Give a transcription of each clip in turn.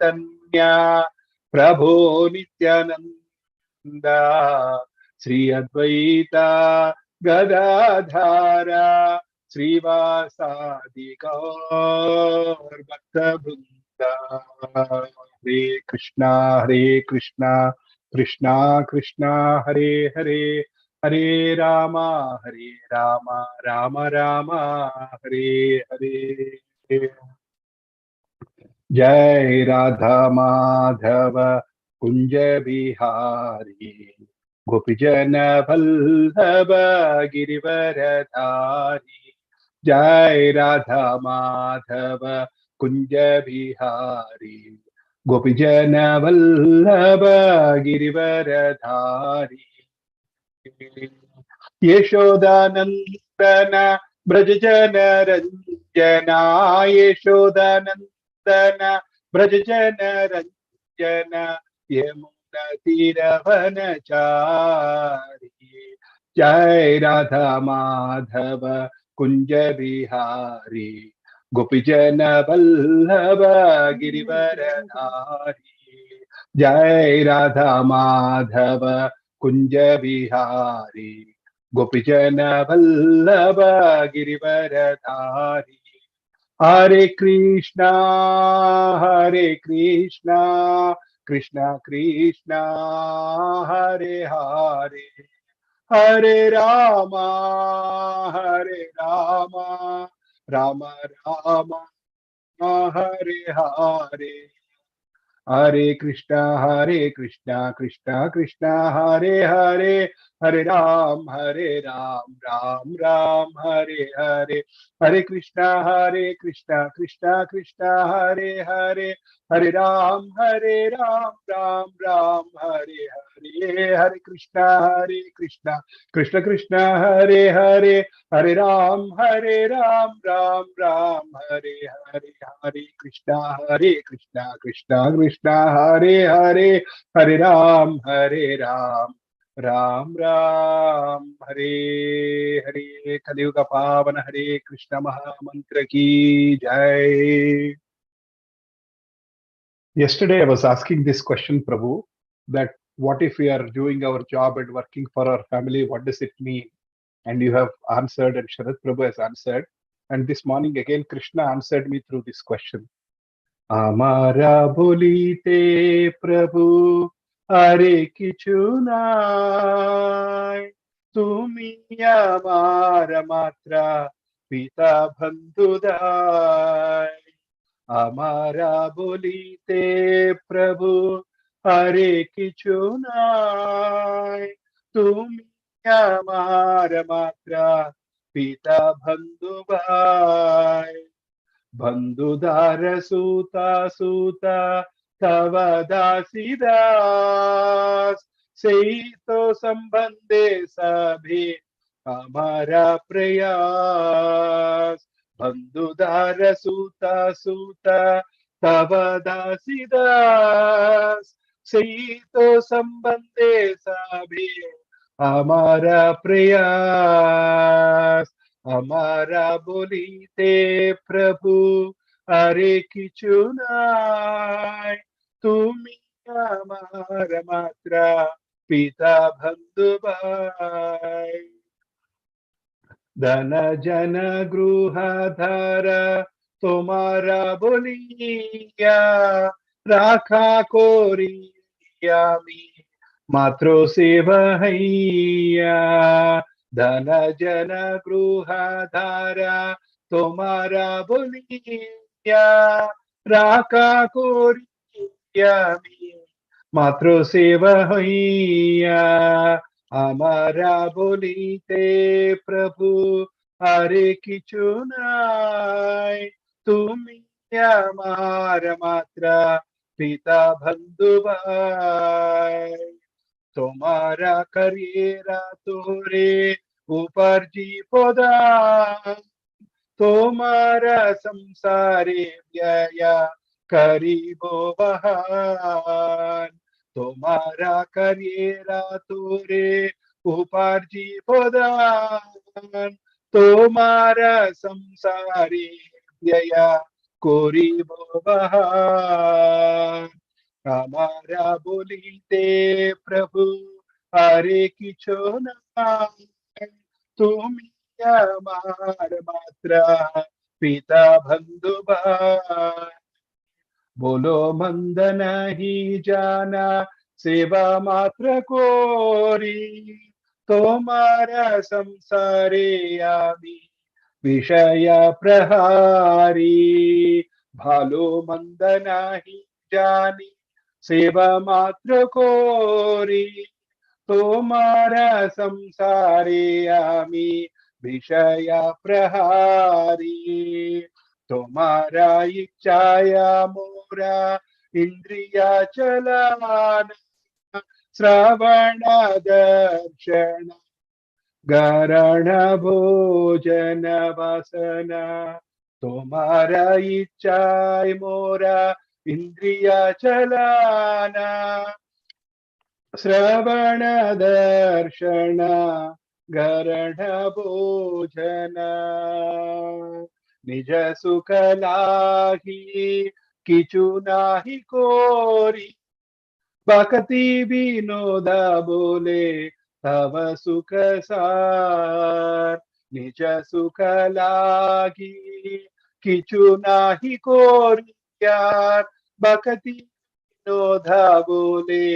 चैतन्य प्रभो नित्यानंद श्री अद्वैता गदाधारा श्रीवासादि गौर भक्त वृंद। हरे कृष्णा कृष्णा कृष्णा हरे हरे हरे रामा राम राम हरे हरे। जय राधा माधव कुंज बिहारी गोपीजन वल्लभ गिरिवरधारी। जय राधा माधव कुंज बिहारी गोपीजन वल्लभ गिरिवरधारी। यशोदानंदन ब्रजजन रंजना यशोदानंदन ब्रजजन रंजन यमुना तीरवनचारी। जय राधा माधव कुंज बिहारी गोपीजन वल्लभ गिरिवरधारी। जय राधा माधव कुंज बिहारी गोपीजन वल्लभ गिरिवरधारी। हरे कृष्णा कृष्णा कृष्णा हरे हरे हरे रामा राम राम हरे हरे। हरे कृष्णा कृष्णा कृष्णा हरे हरे हरे राम राम राम हरे हरे। हरे कृष्णा कृष्णा कृष्णा हरे हरे हरे राम राम राम हरे हरे। हरे कृष्णा कृष्ण कृष्ण हरे हरे हरे राम राम राम हरे हरे। हरे कृष्णा कृष्णा कृष्णा हरे हरे हरे राम राम राम हरे हरे। कलियुग पावन हरे कृष्ण महामंत्र की जय। Yesterday I was asking this question, Prabhu, that what if we are doing our job and working for our family, what does it mean? And you have answered, and Sharad Prabhu has answered. And this morning again, Krishna answered me through this question. Amara bolite Prabhu, Hare Kichunai, Tumi Amara Matra, Pita Bandhudai. Amara bolite Prabhu, Hare Kichunai, Tumi Amara Matra, Pita Bandhudai. बंधुदार सूता सूता तव दासीदास से तो संबंधे सभी हमारा प्रयास। बंधुदार सूता सूता तव दासीदास से तो संबंधे सभी हमारा प्रयास। हमारा बोलीते प्रभु हरे किचुनाय, तुम्ही हमारा मात्रा पिता बंधु भाई। धन जन गृहधर तुम्हारा बोलिया, राखा कोरिया मी मात्रो सेवहैया। धन जन गृहधारा तुम्हारा बोलिया, राका कोरिया मी मात्रो सेवहैया। हमारा बोलीते प्रभु हरे किचुनाय, तुम्ही हमारा मात्रा पिता बंधु भाई। तुम्हारा करिएरा तोरे ऊपर जी पोदान, तुम्हारा संसारे व्यय करीबो बहान। तुम्हारा करिएरा तोरे ऊपर जी पोदान, तुम्हारा संसारे व्यय करीबो बहान। हमारा बोलीते प्रभु हरे किछु নাই, তুমি আমার মাত্র পিতা বন্ধু ভাই। बोलो मंद नहीं जाना सेवा मात्र कोरी, तुम्हारा संसारे आमी विषय प्रहारी। भालो मंद नहीं जानी सेवा मात्र कोरी, तुम्हारा संसारे आमी विषय प्रहारी। तुम्हारा इच्छाया मोरा इंद्रिया चलाना, श्रवण दर्शन गरण भोजन वासना। तुम्हारा इच्छा मोरा इंद्रिया चलाना, श्रवण दर्शन गरण भोजन। निज सुख लाही किचु नाही कोरी, भक्ति विनोद बोले तव सुख सार। निज सुख लागी किचु नाही कोरी यार, भक्ति विनोद बोले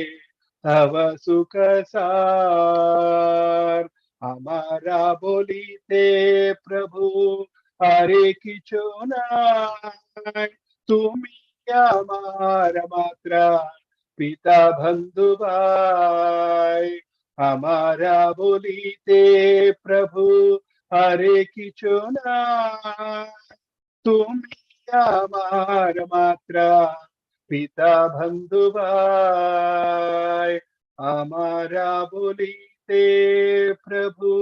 तव सुख सार। हमारा बोलीते प्रभु हरे किछु নাই, তুমি আমার মাত্র পিতা বন্ধু ভাই। हमारा बोलीते प्रभु हरे किछु নাই, তুমি আমার মাত্র পিতা বন্ধু ভাই। हमारा बोलीते प्रभु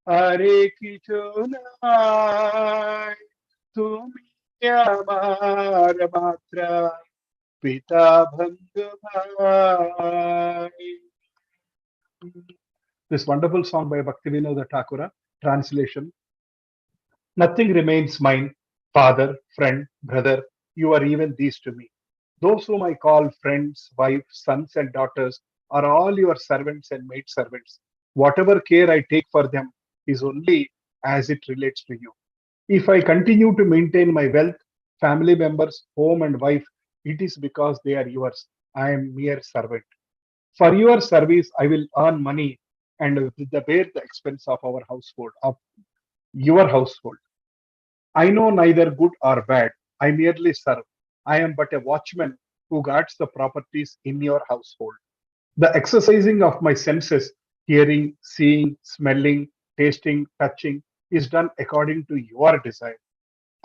हरे किछु নাই, তুমি আমার মাত্র পিতা বন্ধু ভাই। This wonderful song by Bhaktivinoda Thakura. Translation: Nothing remains mine, father, friend, brother, you are even these to me. Those whom I call friends, wives, sons, and daughters are all your servants and maid servants. Whatever care I take for them is only as it relates to you. If I continue to maintain my wealth, family members, home, and wife, it is because they are yours. I am mere servant. For your service, I will earn money and bear the expense of our household, of your household. I know neither good or bad. I merely serve. I am but a watchman who guards the properties in your household. The exercising of my senses, hearing, seeing, smelling, tasting, touching, is done according to your desire.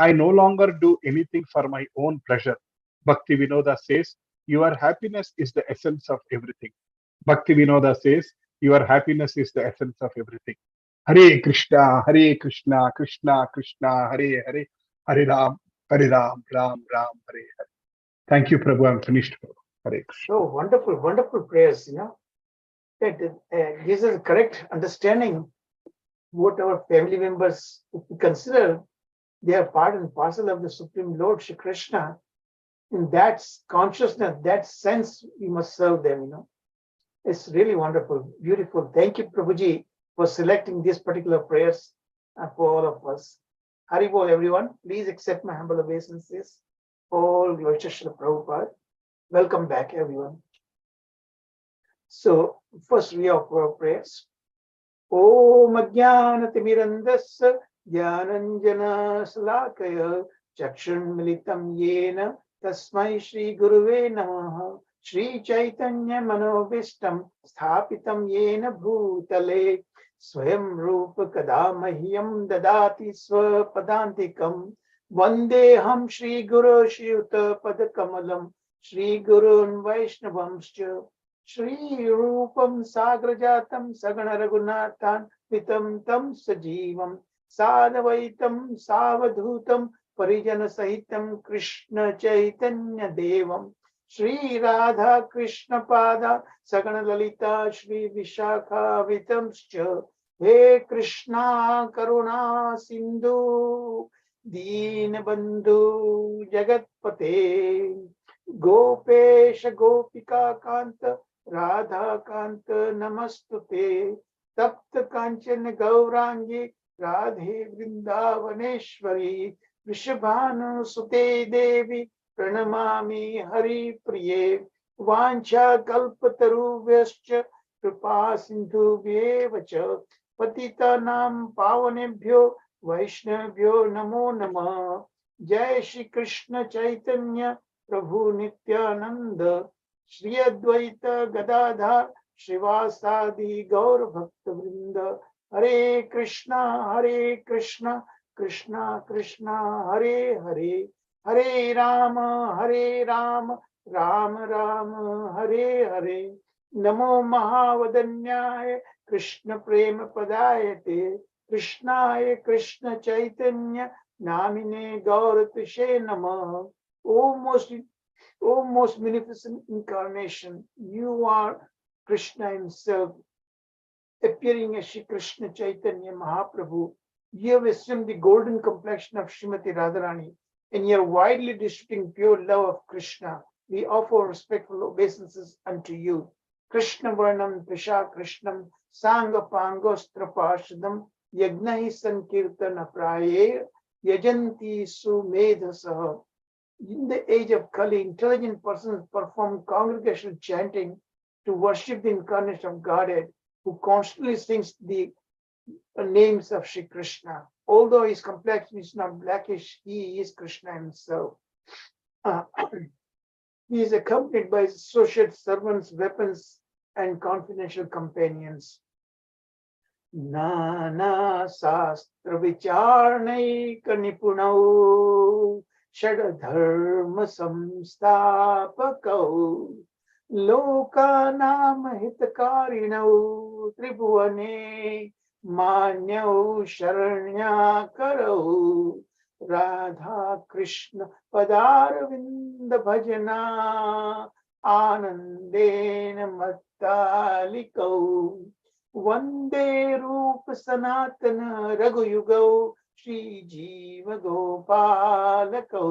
I no longer do anything for my own pleasure. Bhakti Vinoda says, your happiness is the essence of everything. Bhakti Vinoda says, your happiness is the essence of everything. Hare Krishna, Krishna Krishna, Hare Hare, Hare Ram, Ram Ram, Hare Hare. Thank you, Prabhu. I'm finished, Prabhu. Hare Krishna. So wonderful, wonderful prayers, that gives us a correct understanding what our family members, if we consider they are part and parcel of the Supreme Lord Shri Krishna. In that consciousness, that sense, we must serve them, It's really wonderful, beautiful. Thank you, Prabhuji, for selecting these particular prayers for all of us. Haribol, everyone. Please accept my humble obeisances. All glory to Srila Prabhupada. Welcome back, everyone. So, first we offer our prayers. Om Ajnanatimirandasya Dhyananjana Salakaya Chakshun Militam Yena Tasmai Shri Guruve Namaha Shri Chaitanya Manovistam Sthapitam Yena Bhutale Swayam Rupa Kadamahyam Dadati Swapadantikam Vandeham Shri Guru Shiyuta Padakamalam Shri Gurun Vaishnavamscha Shri Rupam Sagrajatam Sagana Raghunathan Vitam Tam Sajivam Sadavaitam Savadhutam Parijana Sahitam Krishna Chaitanya Devam Shri Radha Krishna Pada Sagana Lalita Shri Vishakha Vitamscha He Krishna Karuna Sindhu Deen Bandhu Jagatpate Gopesh गोपिका कांत राधा कांत नमस्तुते तप्त कांचन गौरांगी राधे वृंदावनेश्वरी वृषभानुसुते देवी प्रणमामि हरिप्रिये वाञ्छा कल्पतरुभ्यश्च कृपा सिन्धुभ्येव च पतितानां पावनेभ्यो वैष्णवेभ्यो नमो नमः। जय श्री कृष्ण चैतन्य प्रभु नित्यानंद श्री अद्वैत गदाधर श्रीवासादि गौर भक्त वृंद हरे कृष्णा कृष्णा कृष्णा हरे हरे हरे राम राम राम हरे हरे नमो महावदन्याय कृष्ण प्रेम पदायते कृष्णाय कृष्ण चैतन्य नामिने गौरतिशे नमः। O most beneficent incarnation, you are Krishna himself, appearing as Shri Krishna Chaitanya Mahaprabhu. You have assumed the golden complexion of Srimati Radharani, and you are widely distributing pure love of Krishna. We offer respectful obeisances unto you. Krishna Varnam Prisha Krishnam Sanga Pangostra Parshadam Yagnahi Sankirtana Praye Yajanti Sumedhasaha. In the age of Kali, intelligent persons perform congregational chanting to worship the incarnation of Godhead, who constantly sings the names of Shri Krishna. Although his complexion is not blackish, he is Krishna himself. He is accompanied by his associate servants, weapons, and confidential companions. Nana Sastra Vicharnaika Nipunau Shadadharma Samstapakau Lokanam Hitakarinau Tribhuane Manyau Sharanyakarau Radha Krishna Padaravinda Bhajana Anandena Mattalikau Vande Rup Sanatana Raghuyugau Shri Jiva Gopalakau.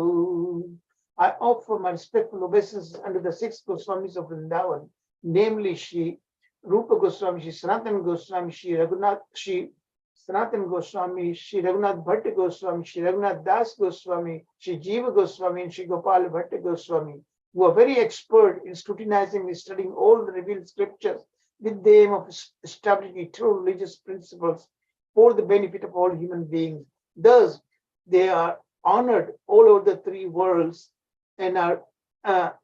I offer my respectful obeisances under the 6 Goswamis of Vrindavan, namely Shri Rupa Goswami, Shri Sanatana Goswami, Shri Sanatana Goswami, Shri Raghunath Bhatta Goswami, Shri Raghunath Das Goswami, Shri Jiva Goswami, and Shri Gopal Bhatta Goswami, who are very expert in scrutinizing and studying all the revealed scriptures with the aim of establishing eternal religious principles for the benefit of all human beings. Thus, they are honored all over the 3 worlds and are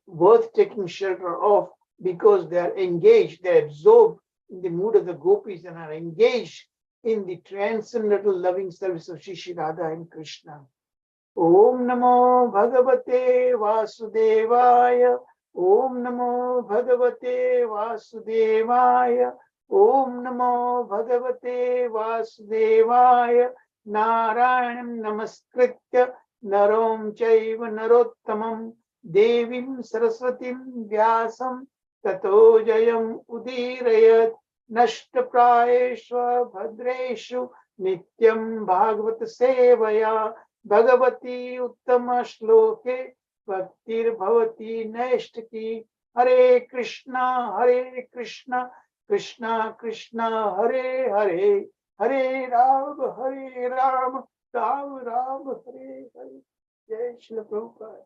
worth taking shelter of because they are engaged, they are absorbed in the mood of the gopis and are engaged in the transcendental loving service of Shri Radha and Krishna. Om Namo Bhagavate Vasudevaya. Om Namo Bhagavate Vasudevaya. Om Namo Bhagavate Vasudevaya. Narayanam Namaskritya Narom Chaiva Narottamam Devim Saraswatim Vyasam Tato Jayam Udirayat Nashtaprayeshva Bhadreshu Nityam Bhagavat Sevaya Bhagavati Uttama Shloke Bhaktir Bhavati Naishtaki. Hare Krishna Krishna Krishna Hare Hare Hare Ram Ram Ram Hare Hare. Jai Shri Prabhupada.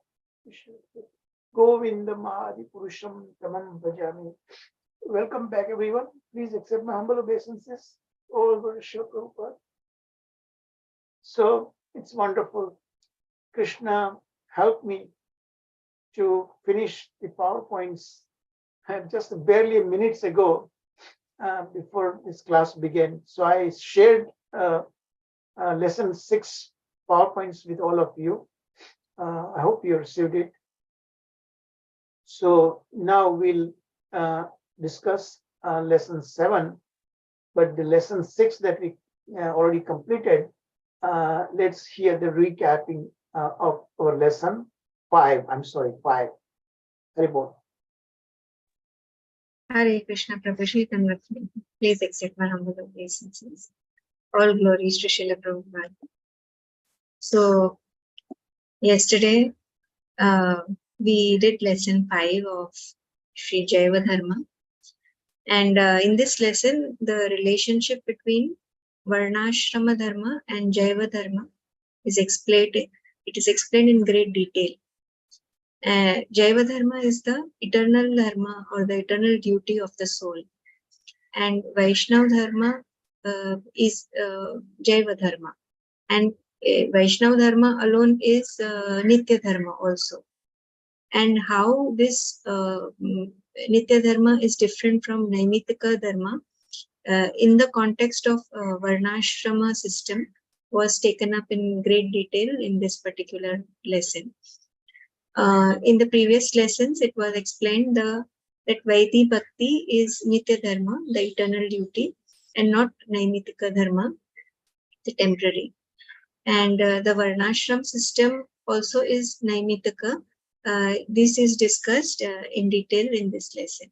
Govinda Mahadi Purusham Tamam Bhajami. Welcome back, everyone. Please accept my humble obeisances. All for Shri Prabhupada. So it's wonderful. Krishna helped me to finish the PowerPoints just barely minutes ago before this class began. So I shared lesson 6 PowerPoints with all of you. I hope you received it. So now we'll discuss lesson 7, but the lesson 6 that we already completed, let's hear the recapping of our lesson 5. I'm sorry, 5. Haribol. Hare Krishna Prabhu Shri Tanvatmi. Please accept my humble obeisances. All glories to Srila Prabhupada. So, yesterday we did lesson 5 of Sri Jaiva Dharma. And in this lesson, the relationship between Varnashrama Dharma and Jaiva Dharma is explained. It is explained in great detail. Jaiva Dharma is the eternal dharma or the eternal duty of the soul. And Vaishnava Dharma is Jaiva Dharma. And Vaishnava Dharma alone is Nitya Dharma also. And how this Nitya Dharma is different from Naimitika Dharma in the context of Varnashrama system was taken up in great detail in this particular lesson. In the previous lessons, it was explained that Vaidhi Bhakti is Nitya Dharma, the eternal duty, and not Naimitika Dharma, the temporary. And the Varnashram system also is Naimitika. This is discussed in detail in this lesson.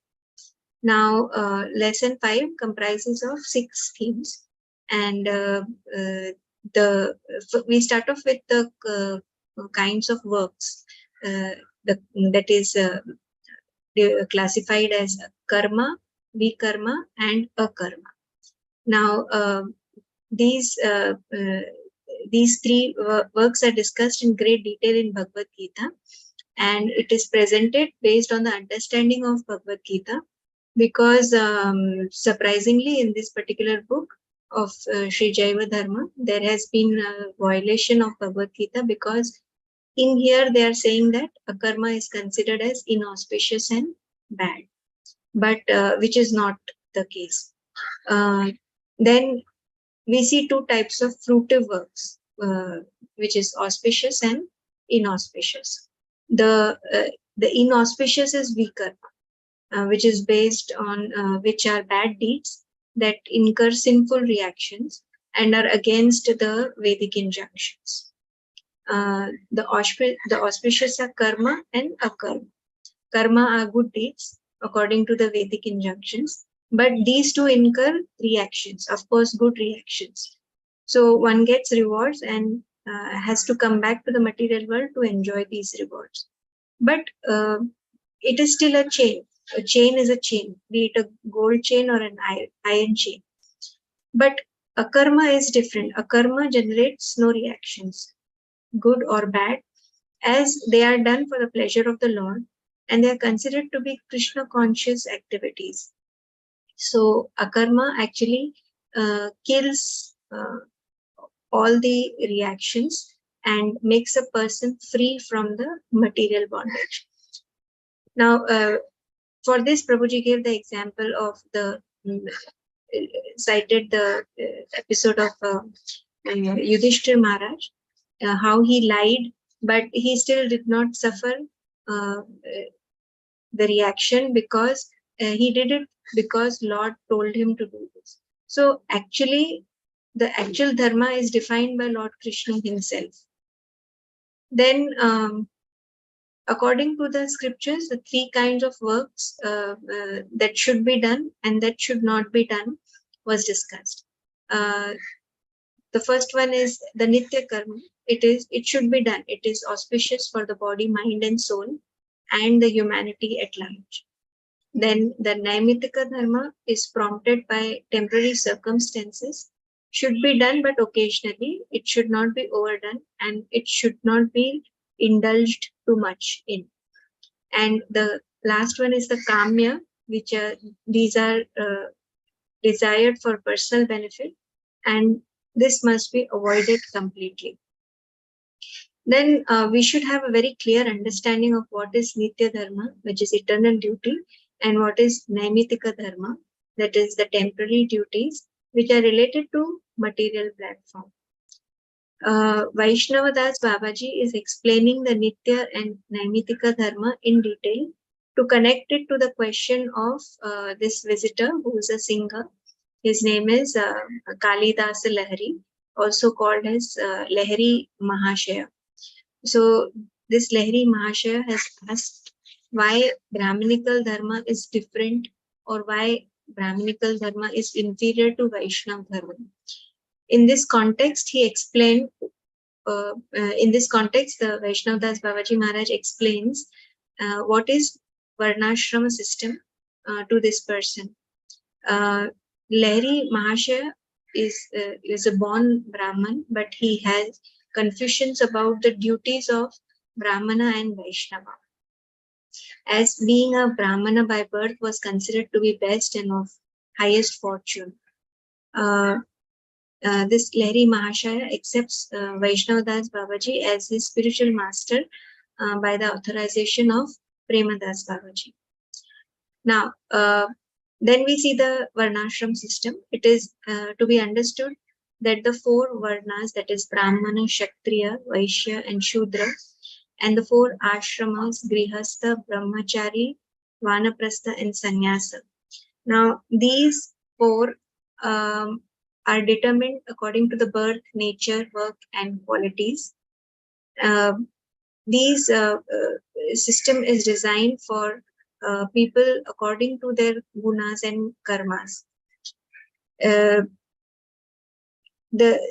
Now, lesson 5 comprises of 6 themes, and we start off with the kinds of works that is classified as karma, vikarma, and akarma. Now, these 3 works are discussed in great detail in Bhagavad Gita, and it is presented based on the understanding of Bhagavad Gita, because surprisingly in this particular book of Sri Jaiva Dharma, there has been a violation of Bhagavad Gita, because in here they are saying that akarma is considered as inauspicious and bad, but which is not the case. Then we see 2 types of fruitive works, which is auspicious and inauspicious. The inauspicious is vikarma, which is based on which are bad deeds that incur sinful reactions and are against the Vedic injunctions. The auspicious are karma and akarma. Karma are good deeds according to the Vedic injunctions, but these 2 incur reactions, of course, good reactions. So one gets rewards and has to come back to the material world to enjoy these rewards. But it is still a chain. A chain is a chain, be it a gold chain or an iron chain. But akarma is different. Akarma generates no reactions, good or bad, as they are done for the pleasure of the Lord, and they are considered to be Krishna conscious activities. So akarma actually kills all the reactions and makes a person free from the material bondage. Now, for this, Prabhuji gave the example of cited the episode of Yudhishthir Maharaj, how he lied, but he still did not suffer the reaction, because he did it because Lord told him to do this. So actually, the actual dharma is defined by Lord Krishna himself. Then, according to the scriptures, the 3 kinds of works that should be done and that should not be done was discussed. The first one is the Nitya Karma. It should be done. It is auspicious for the body, mind, and soul, and the humanity at large. Then the Naimitika Dharma is prompted by temporary circumstances, should be done, but occasionally. It should not be overdone, and it should not be indulged too much in. And the last one is the Kamya, which these are desired for personal benefit, and this must be avoided completely. Then we should have a very clear understanding of what is Nitya Dharma, which is eternal duty, and what is Naimitika Dharma, that is the temporary duties, which are related to material platform. Vaishnava Das Babaji is explaining the Nitya and Naimitika Dharma in detail to connect it to the question of this visitor who is a singer. His name is Kalidasa Lahari, also called as Lahari Mahashaya. So this Lahari Mahashaya has asked why Brahminical Dharma is different, or why Brahminical Dharma is inferior to Vaishnava Dharma. In this context, he explained, the Vaishnava Das Babaji Maharaj explains what is Varnashrama system to this person. Lahiri Mahashaya is a born Brahman, but he has confusions about the duties of Brahmana and Vaishnava. As being a Brahmana by birth was considered to be best and of highest fortune. This Lahiri Mahashaya accepts Vaishnava Das Babaji as his spiritual master by the authorization of Premadas Babaji. Now, then we see the Varnashram system. It is to be understood that the four Varnas, that is Brahmana, Kshatriya, Vaishya and Shudra, and the four ashramas, Grihastha, Brahmachari, Vanaprastha and Sannyasa. Now, these four are determined according to the birth, nature, work and qualities. These system is designed for people according to their gunas and karmas.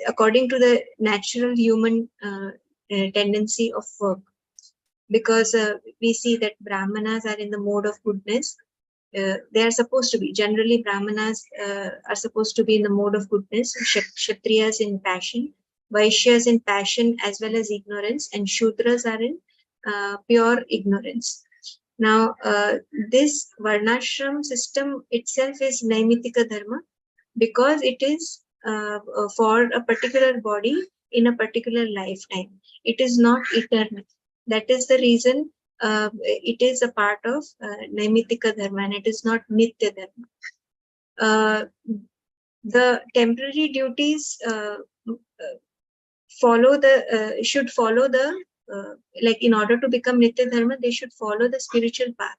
According to the natural human tendency of work, because we see that Brahmanas are in the mode of goodness. They are supposed to be, generally Brahmanas are supposed to be in the mode of goodness, Kshatriyas in passion, Vaishyas in passion as well as ignorance, and Shudras are in pure ignorance. Now, this Varnashram system itself is Naimitika Dharma because it is for a particular body in a particular lifetime. It is not eternal. That is the reason it is a part of Naimitika Dharma and it is not Nitya Dharma. The temporary duties should follow the like in order to become Nitya Dharma, they should follow the spiritual path.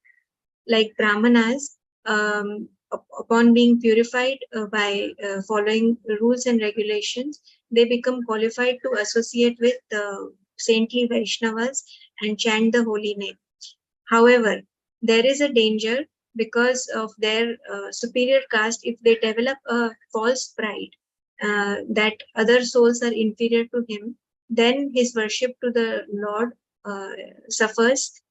Like Brahmanas, upon being purified by following rules and regulations, they become qualified to associate with saintly Vaishnavas and chant the holy name. However, there is a danger because of their superior caste. If they develop a false pride that other souls are inferior to him, then his worship to the Lord suffers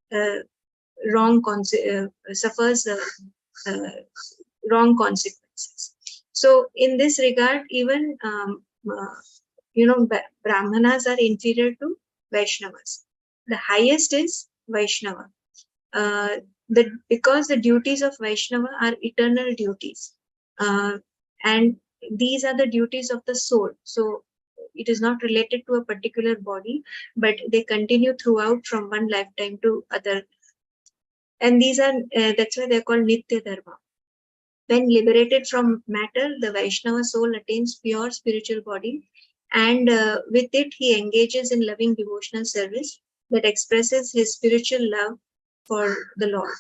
wrong consequences. So, in this regard, even Brahmanas are inferior to Vaishnavas. The highest is Vaishnava. Because the duties of Vaishnava are eternal duties, and these are the duties of the soul. So it is not related to a particular body, but they continue throughout from one lifetime to other. And these are that's why they're called Nitya Dharma. When liberated from matter, the Vaishnava soul attains pure spiritual body, and with it he engages in loving devotional service that expresses his spiritual love for the Lord.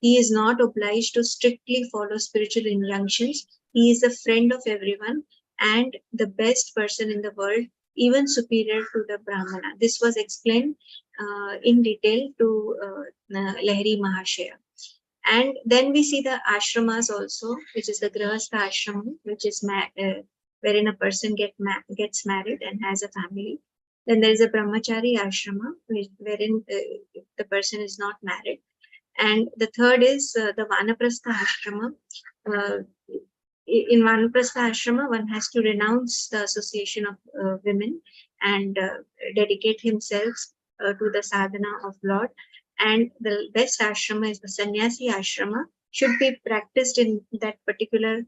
He is not obliged to strictly follow spiritual injunctions. He is a friend of everyone and the best person in the world, even superior to the Brahmana. This was explained in detail to Lahiri Mahashaya. And then we see the ashramas also, which is the Grihastha ashram, which is wherein a person gets married and has a family. Then there is a Brahmachari ashrama, wherein the person is not married. And the third is the Vanaprastha ashrama. In Vanaprastha ashrama, one has to renounce the association of women and dedicate himself to the sadhana of Lord. And the best ashrama is the sannyasi ashrama, should be practiced in that particular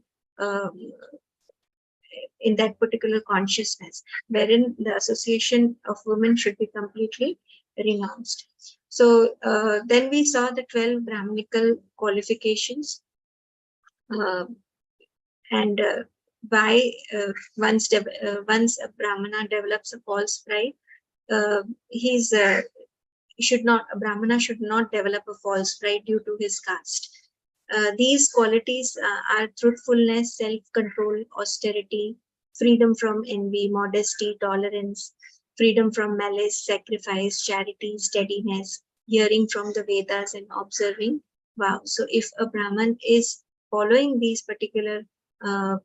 consciousness, wherein the association of women should be completely renounced. So then we saw the 12 Brahminical qualifications, and why once a Brahmana develops a false pride, a Brahmana should not develop a false pride due to his caste. These qualities are truthfulness, self-control, austerity, freedom from envy, modesty, tolerance, freedom from malice, sacrifice, charity, steadiness, hearing from the Vedas and observing vows. So if a Brahman is following these particular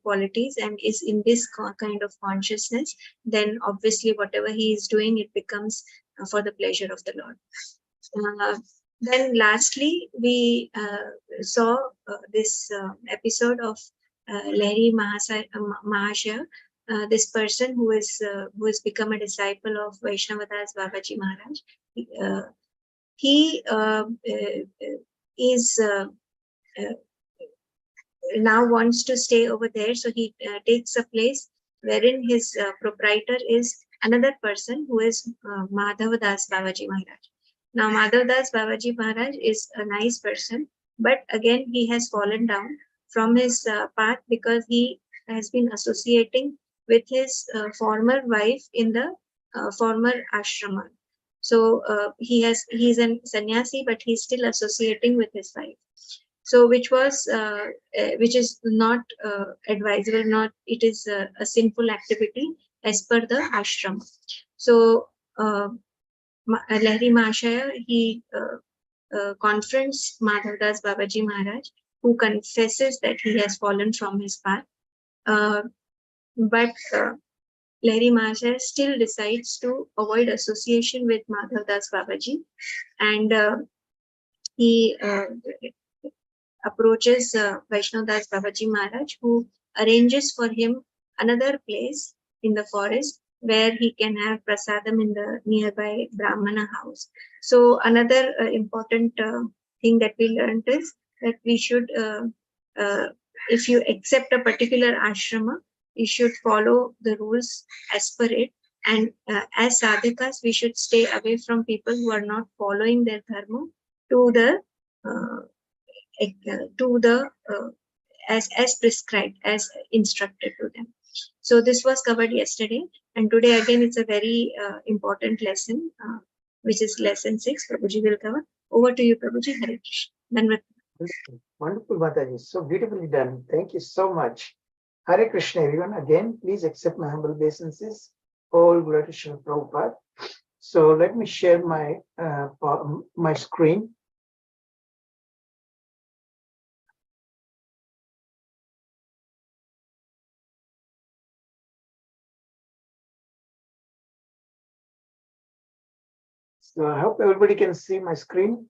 qualities and is in this kind of consciousness, then obviously whatever he is doing, it becomes for the pleasure of the Lord. Then lastly, we saw this episode of Lahiri Mahashaya, this person who has become a disciple of Vaishnavadas Babaji Maharaj. He is now wants to stay over there, so he takes a place wherein his proprietor is another person who is Madhavadas Babaji Maharaj. Now, Madhavdas Babaji Maharaj is a nice person, but again, he has fallen down from his path because he has been associating with his former wife in the former ashrama. So he's a sannyasi, but he's still associating with his wife. So which is not advisable, not it is a sinful activity as per the ashram. So Lahiri Mahashaya, he confronts Madhavdas Babaji Maharaj, who confesses that he has fallen from his path. But Lahiri Mahashaya still decides to avoid association with Madhavdas Babaji, and he approaches Vaishnavdas Babaji Maharaj, who arranges for him another place in the forest where he can have prasadam in the nearby Brahmana house. So another important thing that we learned is that we should, if you accept a particular ashrama, you should follow the rules as per it. And as sadhakas, we should stay away from people who are not following their dharma to the as prescribed, as instructed to them. So this was covered yesterday, and today again it's a very important lesson, which is lesson 6. Prabhuji will cover. Over to you, Prabhuji. Hare Krishna. Wonderful, Mataji. So beautifully done. Thank you so much. Hare Krishna, everyone. Again, please accept my humble obeisances. All glory to Srila Prabhupada. So let me share my my screen. So I hope everybody can see my screen.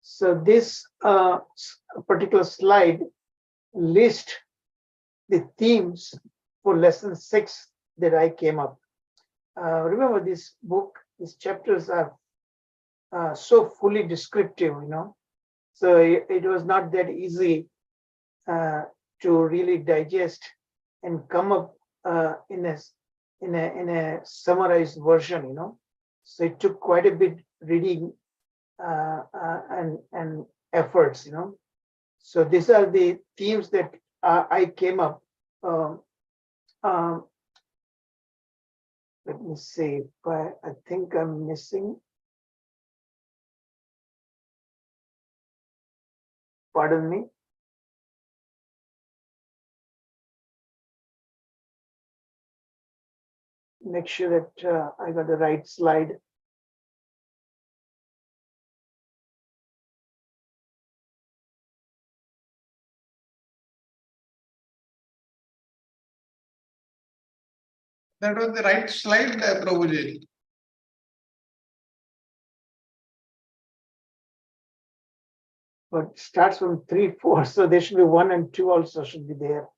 So this particular slide lists the themes for lesson 6 that I came up. Remember, this book, these chapters are so fully descriptive, so it was not that easy to really digest and come up in a summarized version, so it took quite a bit reading and efforts, so these are the themes that I came up. Let me see if I think I'm missing. Pardon me. Make sure that I got the right slide. That was the right slide, Prabhuji. But it starts from 3, 4, so there should be 1 and 2 also should be there.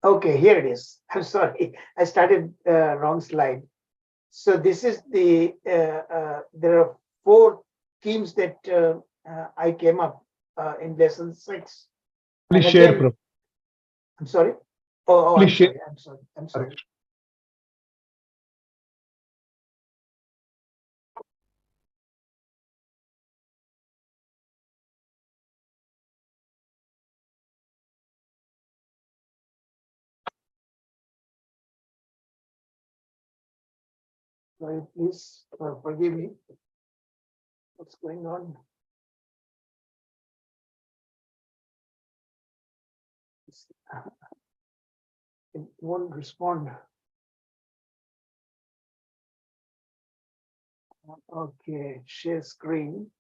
Okay, here it is. I'm sorry, I started wrong slide. So this is the, there are 4 themes that I came up in lesson 6. Please share, Prabhu. I'm sorry. Oh, Please share. I'm sorry. Sorry, please forgive me. What's going on? It won't respond. Okay, share screen.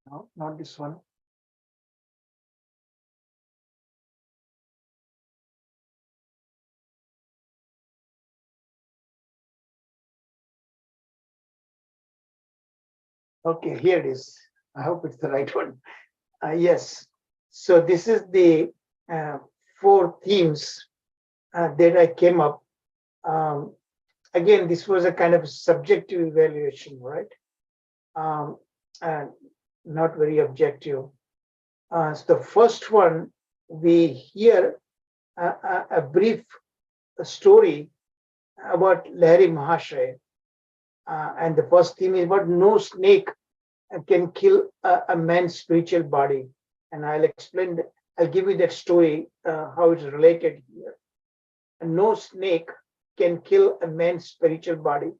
No, not this one. Okay, here it is. I hope it's the right one. Yes. So this is the 4 themes that I came up. Again, this was a kind of subjective evaluation, right? And not very objective. So the first one, we hear a brief story about Lahiri Mahashay. And the first theme is about no snake can kill a man's spiritual body. And I'll explain, I'll give you that story, how it's related here. And no snake can kill a man's spiritual body.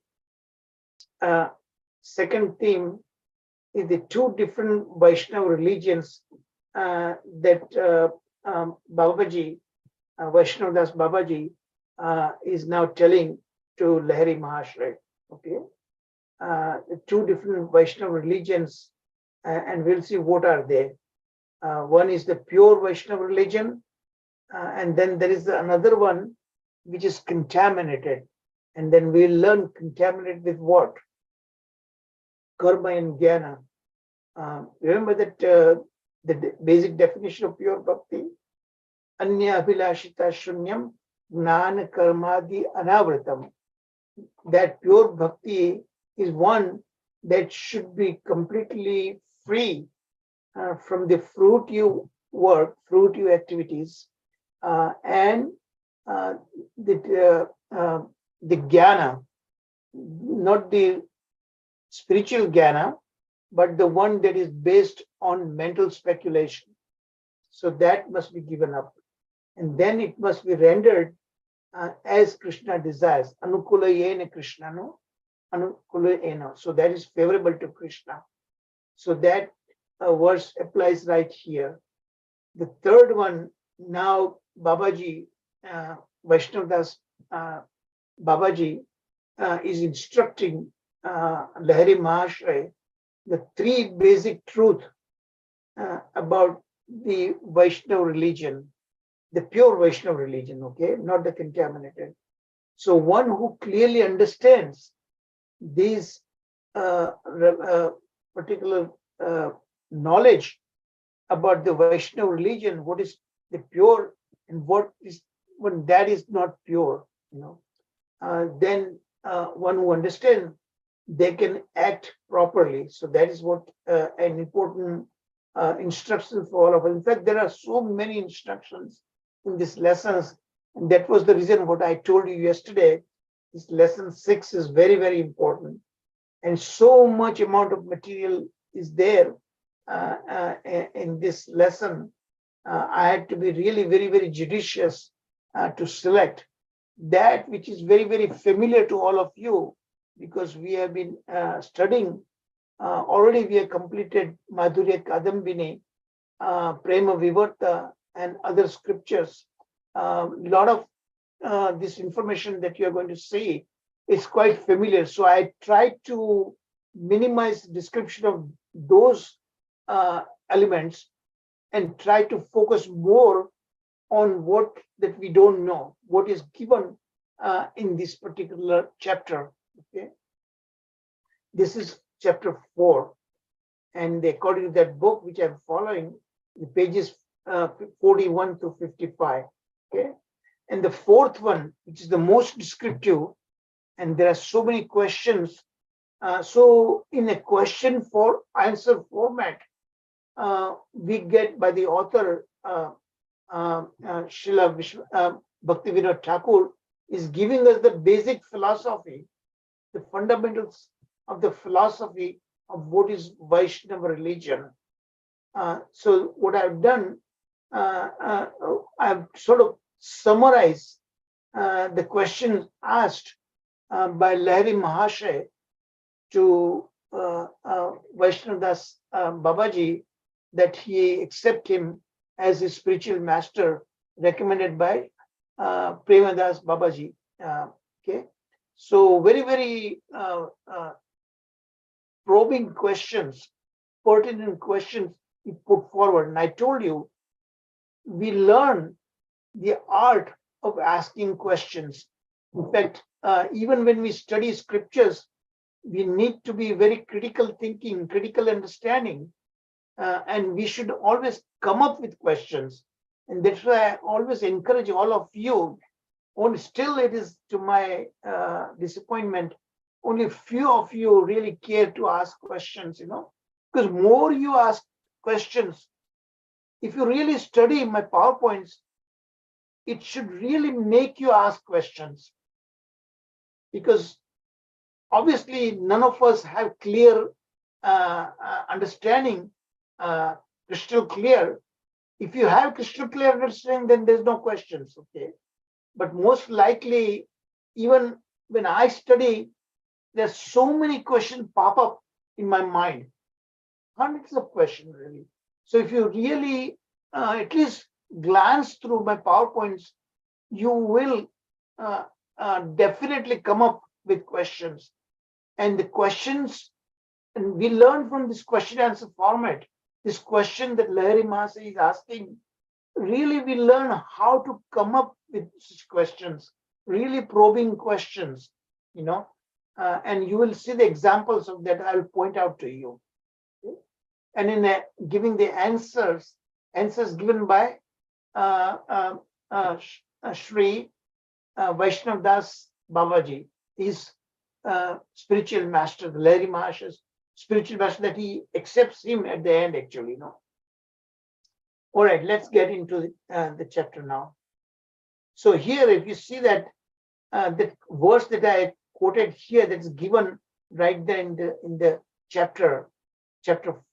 Second theme is the 2 different Vaishnava religions that Babaji, Vaishnav Das Babaji, is now telling to Lahiri Mahasray. Okay, 2 different Vaishnava religions, and we'll see what are they. One is the pure Vaishnava religion, and then there is another one which is contaminated, and then we'll learn contaminated with what? Karma and Jnana. Remember that the basic definition of pure bhakti, Anya Abhilashita Shunyam Gnana Karmadi Anavratam. That pure bhakti is one that should be completely free from the fruitive work, fruitive activities, and the jnana, not the spiritual jnana, but the one that is based on mental speculation. So that must be given up. And then it must be rendered as Krishna desires. Anukulayena Krishna, no? Anukulayena. So that is favorable to Krishna. So that verse applies right here. The third one, now Babaji, Vaishnav Das Babaji is instructing Lahiri Mahasray the 3 basic truths about the Vaishnava religion, the pure Vaishnava religion, okay, not the contaminated. So one who clearly understands these particular knowledge about the Vaishnava religion, what is the pure and what is when that is not pure, you know, then one who understands, they can act properly. So that is what an important instruction for all of us. In fact, there are so many instructions in these lessons, and that was the reason what I told you yesterday. This lesson 6 is very, very important, and so much amount of material is there in this lesson. I had to be really very, very judicious to select that which is very, very familiar to all of you, because we have been studying. Already we have completed Madhurya Kadambini, Prema Vivarta, and other scriptures. A lot of this information that you are going to see is quite familiar. So I tried to minimize the description of those elements and try to focus more on what that we don't know, what is given in this particular chapter. Okay, this is chapter 4, and according to that book which I'm following, the pages 41 to 55. Okay, and the 4th one, which is the most descriptive, and there are so many questions. So in a question for answer format, we get by the author Srila Bhaktivinoda Thakur is giving us the basic philosophy, the fundamentals of the philosophy of what is Vaishnava religion. So what I've done, I've sort of summarized the questions asked by Lahiri Mahashay to Vaishnav Das Babaji, that he accept him as his spiritual master, recommended by Premadas Babaji. Okay, so very, very probing questions pertinent questions he put forward. And I told you, we learn the art of asking questions. In fact, even when we study scriptures, we need to be very critical thinking, critical understanding, and we should always come up with questions. And that's why I always encourage all of you. Only still, it is to my disappointment, only few of you really care to ask questions, because more you ask questions, if you really study my PowerPoints, it should really make you ask questions, because obviously none of us have clear understanding, crystal clear. If you have crystal clear understanding, then there's no questions, okay? But most likely, even when I study, there's so many questions pop up in my mind, hundreds of questions really. So if you really at least glance through my PowerPoints, you will definitely come up with questions. And the questions, and we learn from this question answer format, this question that Lahiri Mahasi is asking, really we learn how to come up with such questions, really probing questions, and you will see the examples of that I'll point out to you. Okay? And in giving the answers given by Shri Vaishnav Das Babaji, his spiritual master, the Lahiri Mahashi's spiritual master, that he accepts him at the end, actually, All right, let's get into the chapter now. So here, if you see that the verse that I quoted here, that's given right there in the chapter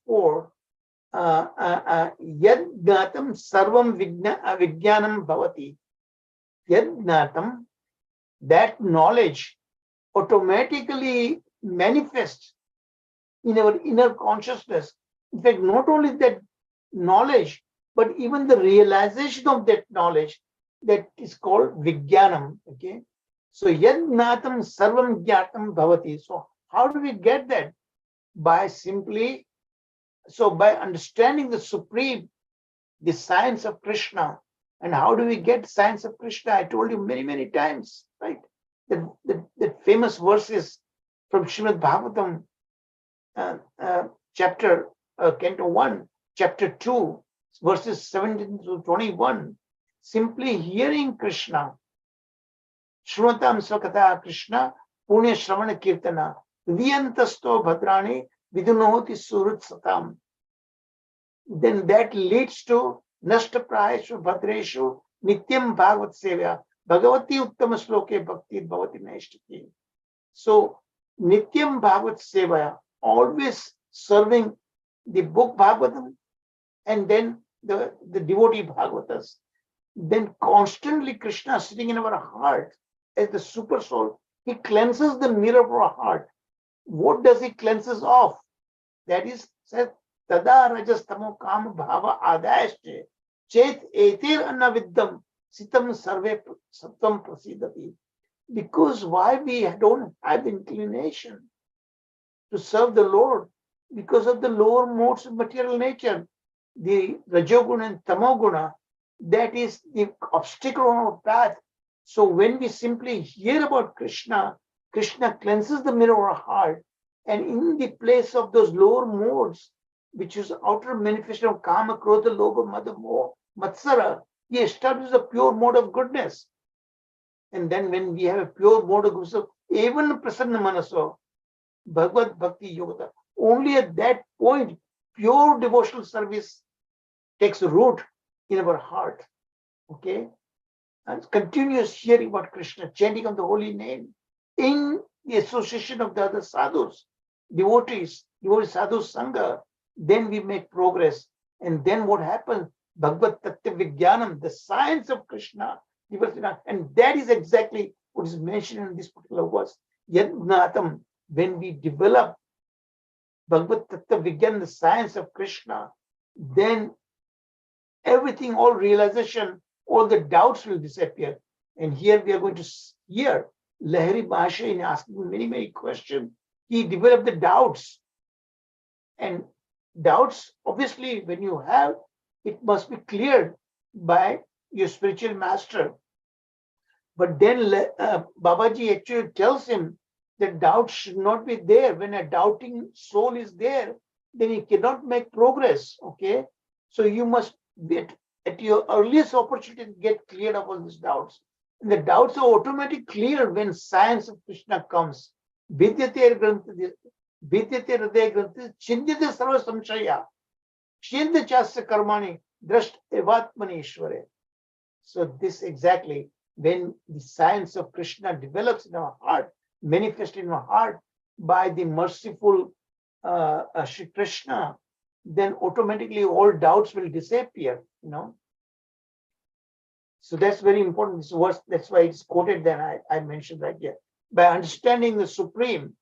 4, Yad Gnatam Sarvam Vijnanam Bhavati. Yad Gnatam, that knowledge automatically manifests in our inner consciousness. In fact, not only that knowledge, but even the realization of that knowledge, that is called Vijnanam. Okay. So Yad Gnatam Sarvam Jnatam Bhavati. So how do we get that? By understanding the supreme, the science of Krishna. And how do we get science of Krishna? I told you many, many times, right? That famous verses from Srimad Bhagavatam, chapter Canto 1, chapter 2, verses 17 to 21. Simply hearing Krishna, Shruvatam Svakata Krishna, Punya Shravana Kirtana, Viyantasto Bhadrani, Vidunoti Surut Satam. Then that leads to Nashtaprayashu Bhadreshu Nityam Bhagavat Sevya, Bhagavati Uttama Sloke Bhakti Bhavati Naishtaki. So Nityam Bhagavat Sevaya, always serving the book Bhagavatam and then the devotee Bhagavatas. Then constantly Krishna sitting in our heart as the super soul, he cleanses the mirror of our heart. What does he cleanses off? That is said, Tada Rajastamo Kam Bhava Adayashte Chet Etir Annaviddam Sitam Sarve Satam Prasidati. Because why we don't have inclination to serve the Lord? Because of the lower modes of material nature, the Rajoguna and Tamoguna, that is the obstacle on our path. So when we simply hear about Krishna, Krishna cleanses the mirror of our heart, and in the place of those lower modes, which is outer manifestation of Kama, Krodha, Lobha, Mada, Moha, Matsara, he establishes a pure mode of goodness. And then when we have a pure mode of goodness, even Prasanna Manaso, Bhagavad Bhakti Yogata, only at that point, pure devotional service takes root in our heart. Okay? And continuous hearing about Krishna, chanting of the holy name, in the association of the other sadhus, devotees sadhu sangha, then we make progress. And then what happens? Bhagavad Tattva Vijnanam, the science of Krishna, and that is exactly what is mentioned in this particular verse. Yad Gnatam, when we develop Bhagavad Tattva Vijnanam, the science of Krishna, then everything, all realization, all the doubts will disappear. And here we are going to hear Lahiri Mahasaya in asking many, many questions. He developed the doubts. And doubts, obviously, when you have, it must be cleared by your spiritual master. But then Babaji actually tells him that doubt should not be there. When a doubting soul is there, then he cannot make progress. Okay, so you must get at your earliest opportunity get cleared of all these doubts. And the doubts are automatically clear when science of Krishna comes. Vidyate hridaya granthi chindyate sarva samshaya chinda chasya karmani drasht evatmani ishvare. So this exactly, when the science of Krishna develops in our heart, manifested in our heart by the merciful Shri Krishna, then automatically all doubts will disappear, So that's very important. This verse, that's why it's quoted then, I mentioned right here. By understanding the Supreme,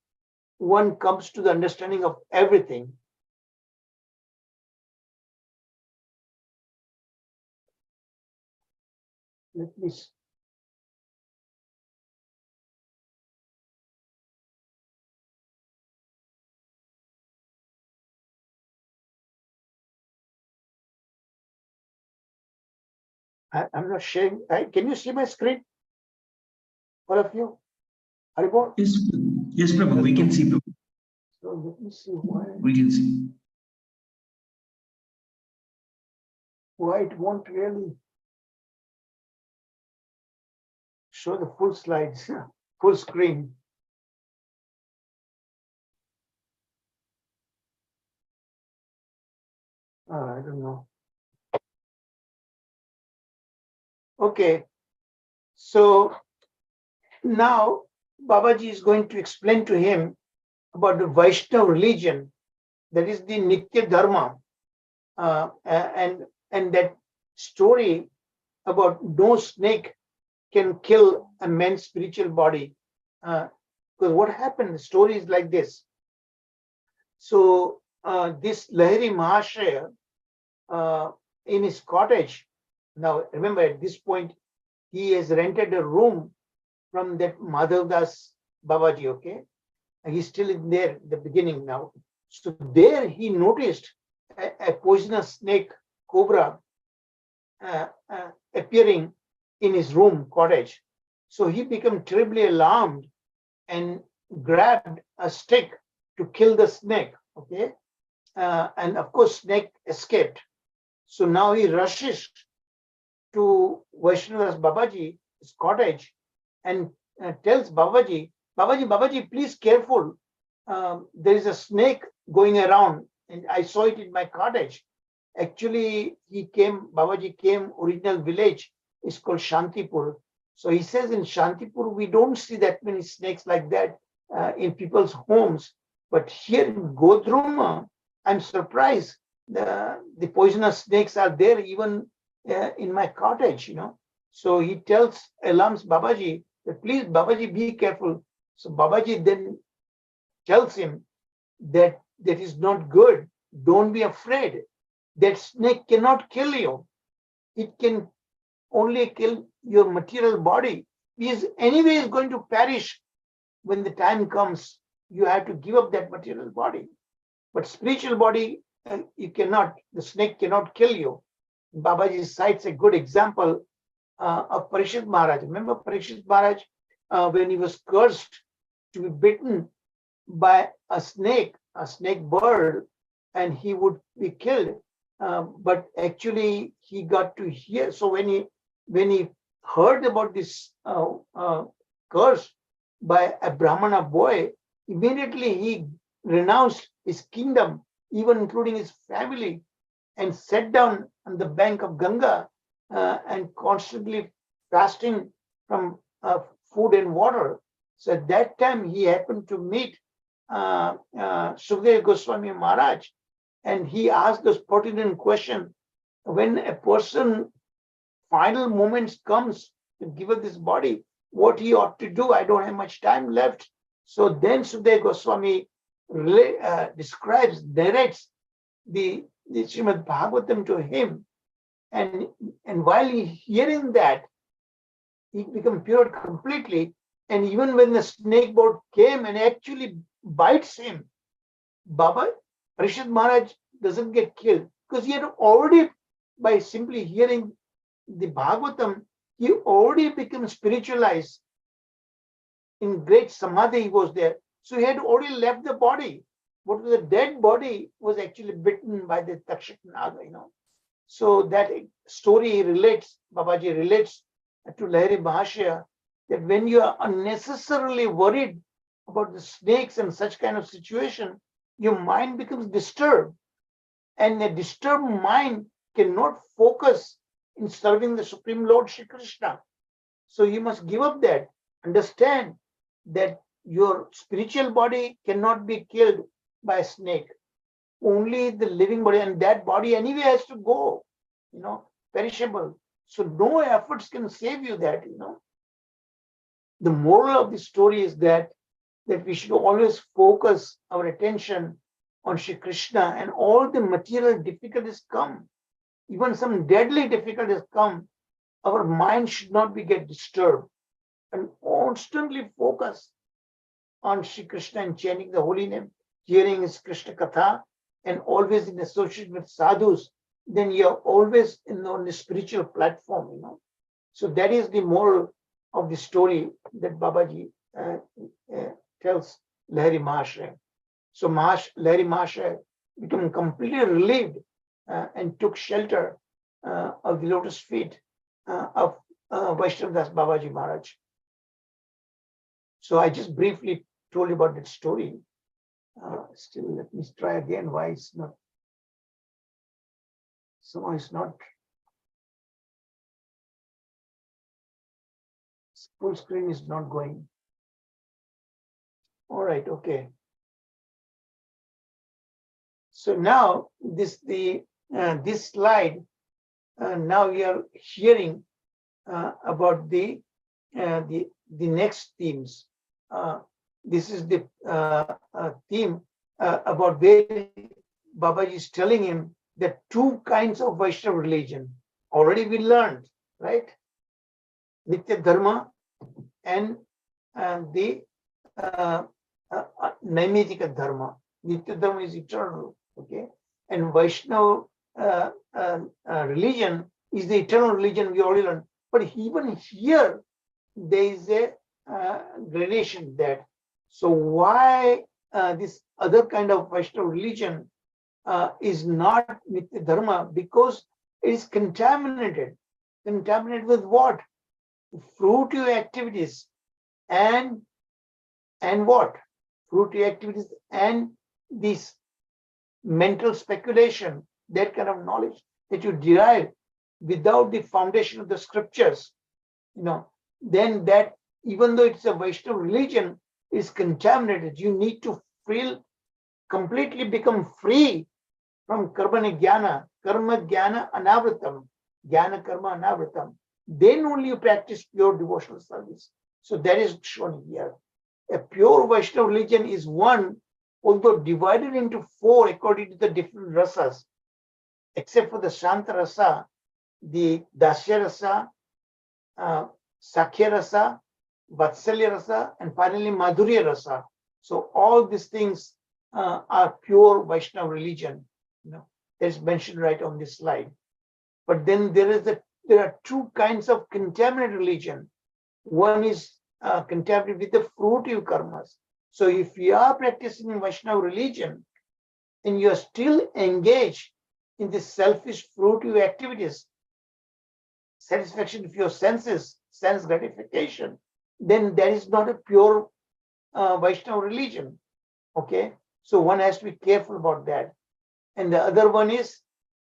one comes to the understanding of everything. Let me see. I'm not sharing. Can you see my screen? All of you? Haribol? Yes, Prabhu, we can see, Prabhu. So let me see why We can see. it won't really show the full slides, full screen. I don't know. Okay, so now Babaji is going to explain to him about the Vaishnava religion, that is the Nitya Dharma, and that story about no snake can kill a man's spiritual body. Because what happened, the story is like this. So this Lahiri Mahashaya, in his cottage, now remember at this point, he has rented a room from that Madhavdas Babaji, okay? And he's still in there at the beginning now. So there he noticed a poisonous snake, cobra, appearing in his room, cottage. So he became terribly alarmed and grabbed a stick to kill the snake, okay? And of course, snake escaped. So now he rushes to Vaishnava's Babaji, his cottage, and tells Babaji, please careful. There is a snake going around, and I saw it in my cottage. Actually, Babaji came, original village is called Shantipur. So he says in Shantipur, we don't see that many snakes like that in people's homes. But here in Godruma, I'm surprised the poisonous snakes are there even in my cottage, So he alarms Babaji that please, Babaji, be careful. So Babaji then tells him that is not good. Don't be afraid. That snake cannot kill you. It can only kill your material body. He is anyway going to perish when the time comes. You have to give up that material body. But spiritual body, the snake cannot kill you. Babaji cites a good example of Parishit Maharaj. Remember Parishit Maharaj, when he was cursed to be bitten by a snake bird, and he would be killed. But actually he got to hear. So when he heard about this curse by a Brahmana boy, immediately he renounced his kingdom, even including his family, and sat down on the bank of Ganga and constantly fasting from food and water. So at that time, he happened to meet Sukadeva Goswami Maharaj, and he asked this pertinent question: when a person final moments comes to give up this body, what he ought to do? I don't have much time left. So then Sukadeva Goswami narrates the Srimad Bhagavatam to him, and while he hearing that, he became pure completely. And even when the snake bird came and actually bites him, Parishit Maharaj doesn't get killed, because he had already, by simply hearing the Bhagavatam, he already became spiritualized. In great samadhi he was there. So he had already left the body. What was a dead body was actually bitten by the Takshak Naga, So that story relates, Babaji relates to Lahiri Mahashaya, that when you are unnecessarily worried about the snakes and such kind of situation, your mind becomes disturbed. And a disturbed mind cannot focus in serving the Supreme Lord Shri Krishna. So you must give up that. Understand that your spiritual body cannot be killed by a snake. Only the living body, and that body anyway has to go, perishable. So no efforts can save you that, The moral of the story is that we should always focus our attention on Shri Krishna, and all the material difficulties come, even some deadly difficulties come, our mind should not be get disturbed, and constantly focus on Shri Krishna and chanting the holy name, hearing his Krishna Katha, and always in association with sadhus. Then you're always on the spiritual platform, So that is the moral of the story that Babaji tells Lahiri Mahashaya. So Lahiri Mahashaya became completely relieved and took shelter of the lotus feet of Vaishnavdas Babaji Maharaj. So I just briefly told you about that story. Still, let me try again. Why it's not? Somehow it's not. Full screen is not going. All right, okay. So now this slide. Now we are hearing about the next themes. This is the theme about where Babaji is telling him that two kinds of Vaishnava religion. Already we learned, right? Nitya Dharma and the Naimitika Dharma. Nitya Dharma is eternal, okay? And Vaishnava religion is the eternal religion, we already learned. But even here, there is a gradation there. So why this other kind of Vaishnava religion is not Nitya Dharma? Because it is contaminated. Contaminated with what? Fruitive activities and what? Fruitive activities and this mental speculation, that kind of knowledge that you derive without the foundation of the scriptures, then that, even though it's a Vaishnava religion, is contaminated. You need to completely become free from karma jnana anavritam, jnana karma anavritam. Then only you practice pure devotional service. So that is shown here. A pure Vaishnava religion is one, although divided into four according to the different rasas, except for the Shanta rasa, the Dasya rasa, Sakhya rasa, Vatsalya rasa, and finally Madhurya rasa. So all these things are pure Vaishnava religion. That's mentioned right on this slide. But then there are two kinds of contaminated religion. One is contaminated with the fruitive karmas. So if you are practicing Vaishnava religion and you are still engaged in the selfish fruitive activities, satisfaction of your senses, sense gratification, then that is not a pure Vaishnava religion. Okay, so one has to be careful about that. And the other one is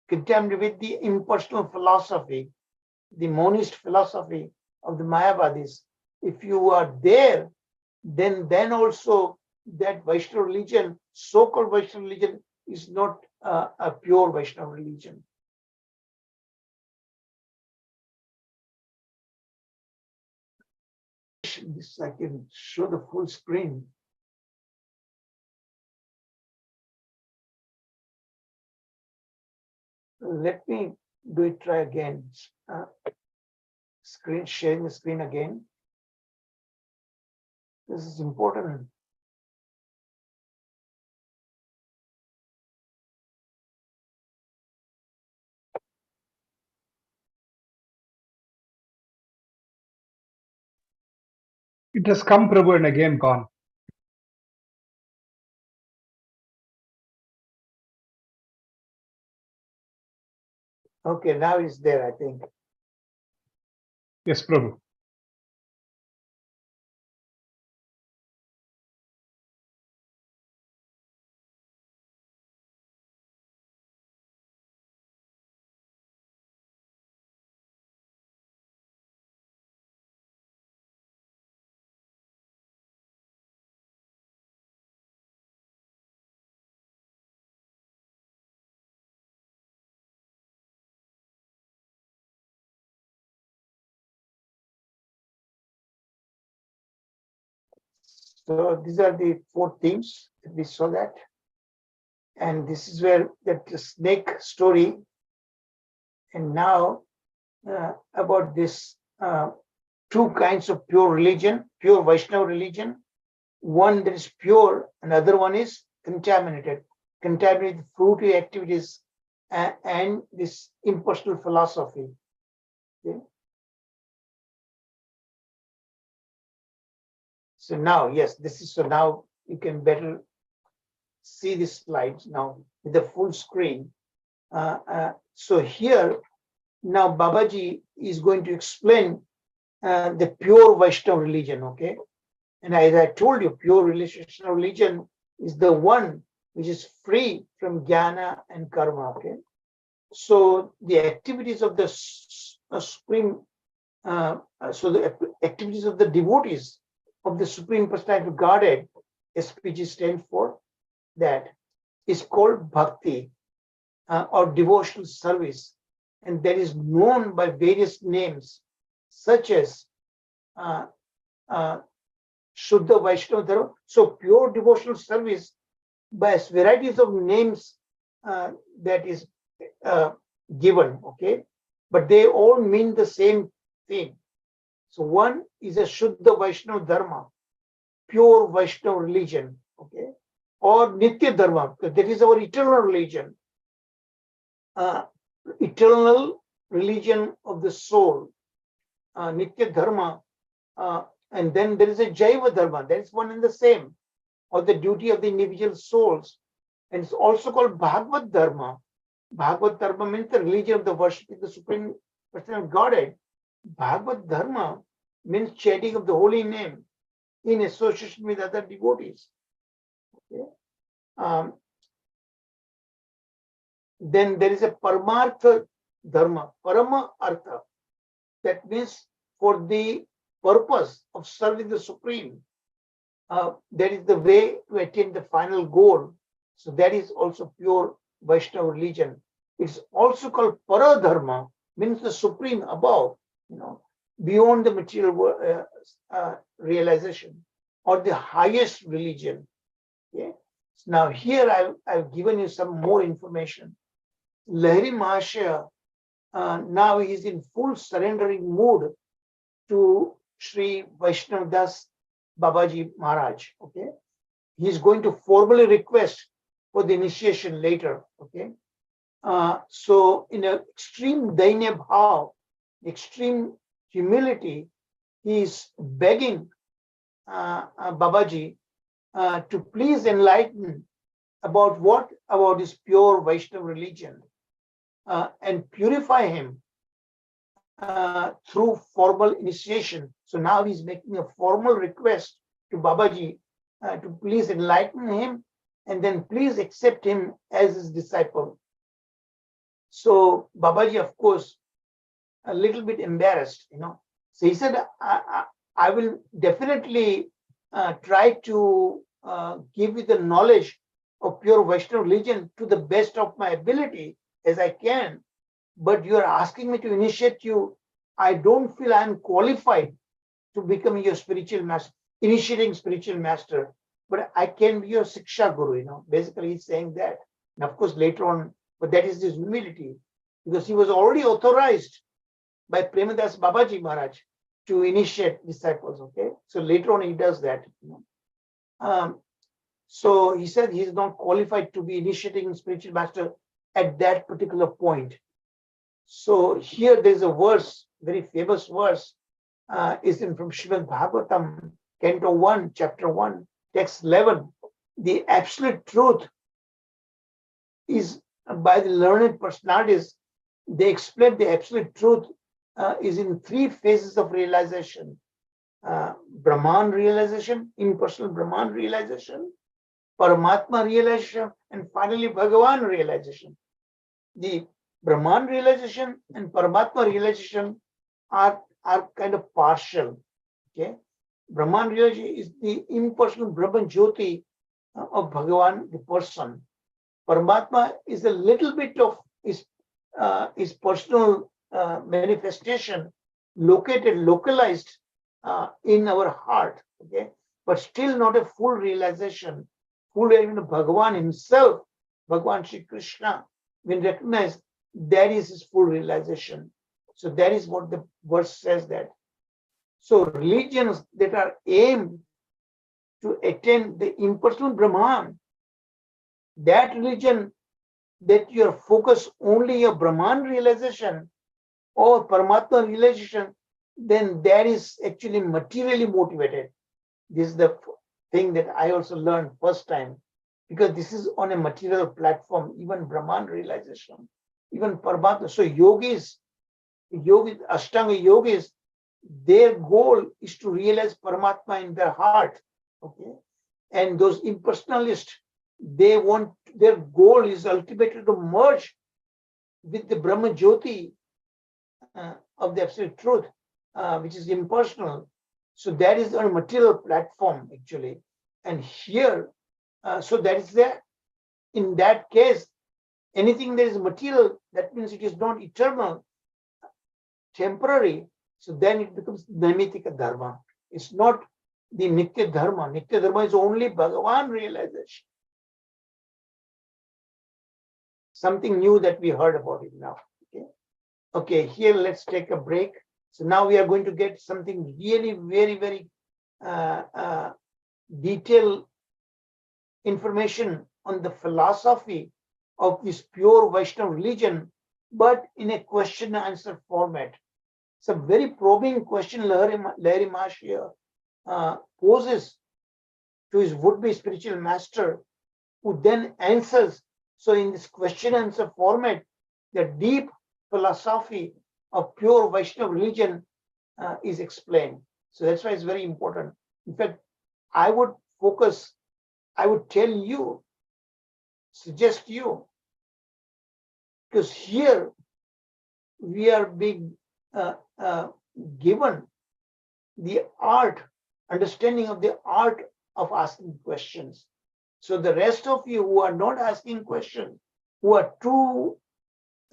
contaminated with the impersonal philosophy, the monist philosophy of the Mayavadis. If you are there, then also that Vaishnava religion, so-called Vaishnava religion, is not a pure Vaishnava religion. This I can show the full screen. Let me try again. Sharing the screen again. This is important. It has come, Prabhu, and again gone. Okay, now it's there, I think. Yes, Prabhu. So these are the 4 themes. We saw that. And this is where that snake story. And now about this 2 kinds of pure religion, pure Vaishnava religion. One that is pure, another one is contaminated fruity activities and this impersonal philosophy. Okay. So now, yes, this is, so now you can better see this slide now with the full screen. So here, now Babaji is going to explain the pure Vaishnava religion, okay? And as I told you, pure religion is the one which is free from jnana and karma, okay? So the activities of the supreme, so the activities of the devotees of the Supreme Personality of Godhead, SPG stands for that, is called bhakti or devotional service, and that is known by various names such as Shuddha Vaishnava Dharma. So pure devotional service by varieties of names that is given, okay? But they all mean the same thing. So one is a Shuddha Vaishnava Dharma, pure Vaishnava religion, okay? Or Nitya Dharma, because that is our eternal religion. Eternal religion of the soul, Nitya Dharma. And then there is a Jaiva Dharma, that is one and the same, or the duty of the individual souls. And it's also called Bhagavad Dharma. Bhagavad Dharma means the religion of the worship of the Supreme Personality of Godhead. Bhagavad Dharma means chanting of the holy name in association with other devotees. Okay. Then there is a Paramartha Dharma, Parama Artha. That means for the purpose of serving the Supreme. That is the way to attain the final goal. So that is also pure Vaishnava religion. It's also called Paradharma, means the Supreme above, beyond the material realization, or the highest religion. Okay. So now here I've given you some more information. Lahiri Mahashaya, now he is in full surrendering mood to Sri Vaishnav Das Babaji Maharaj. Okay, he is going to formally request for the initiation later. Okay, so in an extreme dainya bhav, extreme humility, he is begging Babaji to please enlighten about his pure Vaishnava religion and purify him through formal initiation. So now he's making a formal request to Babaji to please enlighten him and then please accept him as his disciple. So Babaji, of course, a little bit embarrassed, So he said, I will definitely try to give you the knowledge of pure Vaishnava religion to the best of my ability as I can. But you are asking me to initiate you. I don't feel I am qualified to become your spiritual master, initiating spiritual master, but I can be your Siksha Guru, Basically, he's saying that. And of course, later on, but that is his humility, because he was already authorized by Premadas Babaji Maharaj to initiate disciples, okay? So later on, he does that. So he said he's not qualified to be initiating spiritual master at that particular point. So here there's a verse, very famous verse, is from Srimad Bhagavatam, Canto 1, Chapter 1, Text 11. The absolute truth is by the learned personalities. They explain the absolute truth is in 3 phases of realization. Brahman realization, impersonal Brahman realization, Paramatma realization, and finally Bhagavan realization. The Brahman realization and Paramatma realization are kind of partial. Okay, Brahman realization is the impersonal Brahman Jyoti of Bhagavan, the person. Paramatma is a little bit of his personal manifestation, localized in our heart. Okay, but still not a full realization. Full even Bhagavan himself, Bhagavan Shri Krishna, when recognized, that is his full realization. So that is what the verse says that. So religions that are aimed to attain the impersonal Brahman, that religion that you are focused only on Brahman realization or Paramatma realization, then that is actually materially motivated. This is the thing that I also learned first time, because this is on a material platform, even Brahman realization, even Paramatma. So yogis, Ashtanga yogis, their goal is to realize Paramatma in their heart. Okay, and those impersonalists, they want, their goal is ultimately to merge with the Brahma Jyoti of the absolute truth, which is impersonal. So that is on a material platform actually. And here, so that is there. In that case, anything that is material, that means it is not eternal, temporary. So then it becomes Naimitika Dharma. It's not the Nitya Dharma. Nitya Dharma is only Bhagavan realization. Something new that we heard about it now. Okay, here let's take a break. So now we are going to get something really very, very detailed information on the philosophy of this pure Vaishnava religion, but in a question and answer format. It's a very probing question Lahiri Maharshi here poses to his would-be spiritual master, who then answers. So in this question and answer format, the deep philosophy of pure Vaishnava religion is explained. So that's why it's very important. In fact, I would tell you, suggest you, because here we are being given the understanding of the art of asking questions. So the rest of you who are not asking questions, who are too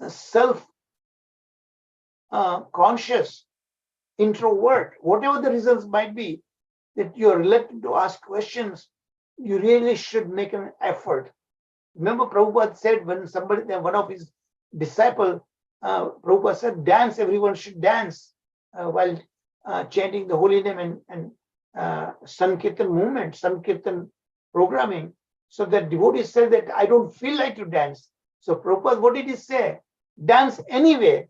self-conscious, introvert, whatever the reasons might be, that you're reluctant to ask questions, you really should make an effort. Remember, Prabhupada said when one of his disciples, Prabhupada said, dance, everyone should dance while chanting the holy name and Sankirtan movement, Sankirtan programming. So the devotee said that I don't feel like to dance. So Prabhupada, what did he say? Dance anyway,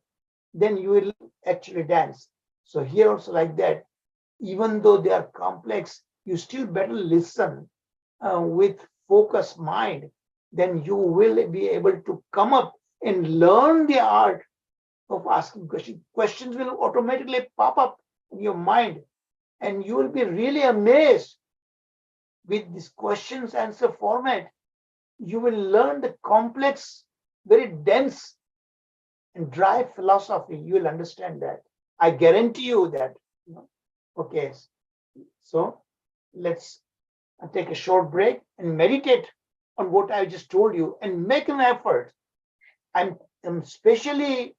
then you will actually dance. So here also like that, even though they are complex, you still better listen with focused mind. Then you will be able to come up and learn the art of asking questions. Questions will automatically pop up in your mind, and you will be really amazed with this questions answer format. You will learn the complex, very dense and dry philosophy. You will understand that. I guarantee you that. Okay, so let's take a short break and meditate on what I just told you and make an effort. I'm especially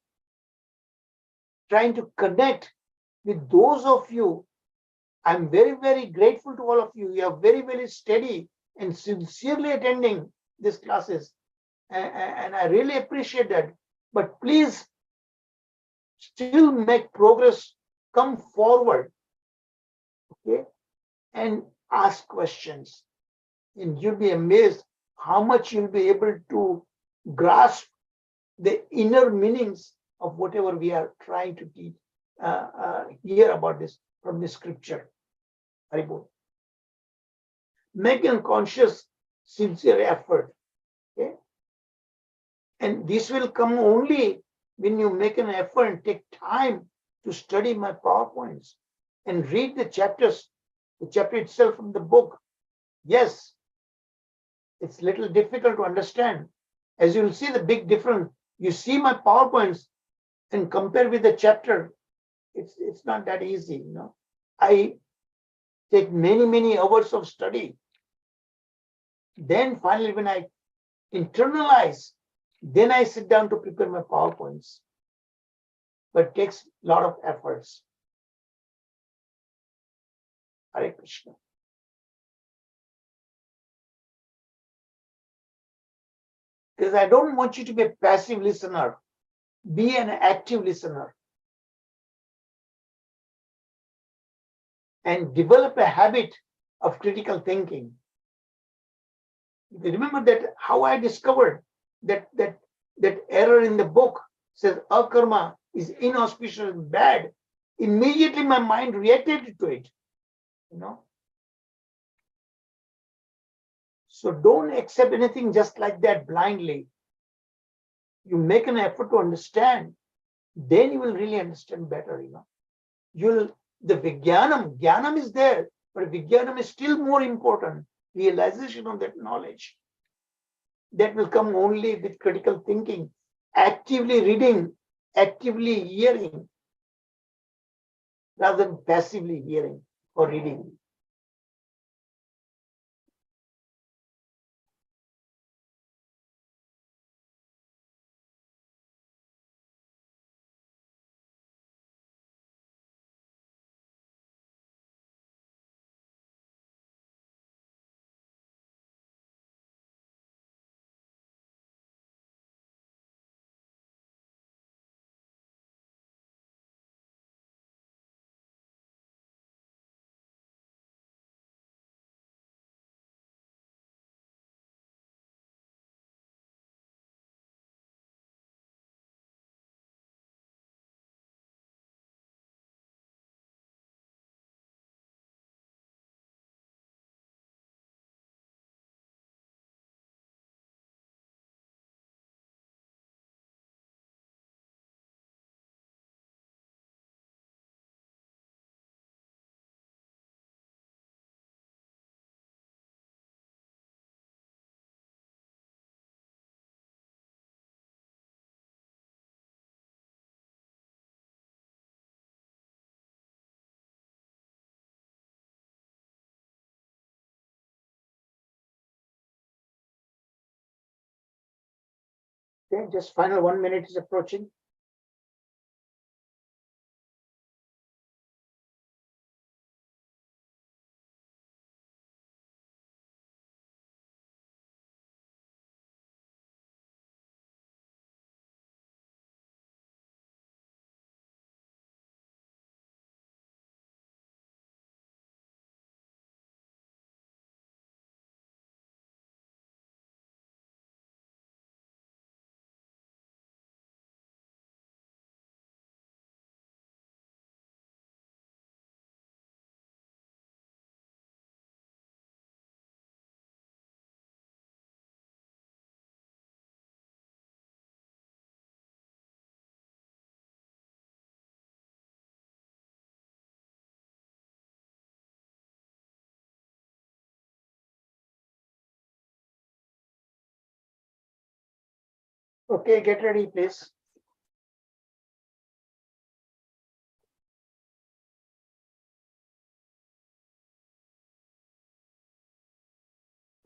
trying to connect with those of you. I'm very, very grateful to all of you. You are very, very steady and sincerely attending these classes. And I really appreciate that. But please still make progress, come forward, okay, and ask questions. And you'll be amazed how much you'll be able to grasp the inner meanings of whatever we are trying to teach, hear about this from the scripture. Haribol. Make a conscious, sincere effort. Okay? And this will come only when you make an effort and take time to study my PowerPoints and read the chapters, the chapter itself from the book. Yes, it's a little difficult to understand. As you'll see the big difference, you see my PowerPoints and compare with the chapter, it's not that easy, you know. I take many hours of study. Then finally, when I internalize, then I sit down to prepare my PowerPoints. But it takes a lot of efforts. Hare Krishna. Because I don't want you to be a passive listener. Be an active listener. And develop a habit of critical thinking. Remember that how I discovered that error in the book says akarma is inauspicious and bad. Immediately my mind reacted to it. You know. So don't accept anything just like that blindly. You make an effort to understand, then you will really understand better, you know. The Jnanam is there, but Vijnanam is still more important. Realization of that knowledge. That will come only with critical thinking, actively reading, actively hearing, rather than passively hearing or reading. Okay, just final 1 minute is approaching. Okay, get ready, please.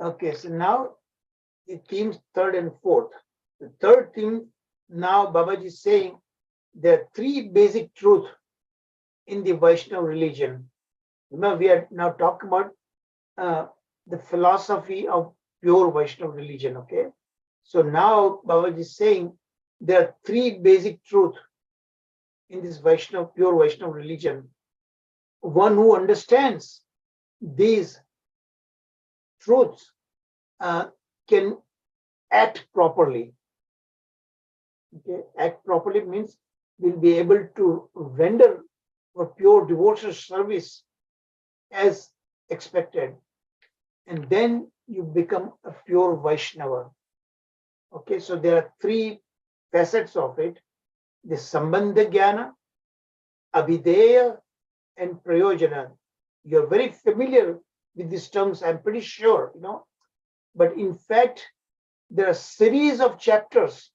Okay, so now the themes third and fourth. The third theme, now Babaji is saying there are three basic truths in the Vaishnava religion. Remember, we are now talking about the philosophy of pure Vaishnava religion, okay? So now Babaji is saying there are three basic truths in this pure Vaishnava religion. One who understands these truths can act properly. Okay, act properly means we'll be able to render for pure devotional service as expected, and then you become a pure Vaishnava. Okay, so there are three facets of it: the Sambandha Jnana, Abhideya, and Prayojana. You're very familiar with these terms, I'm pretty sure, but in fact, there are series of chapters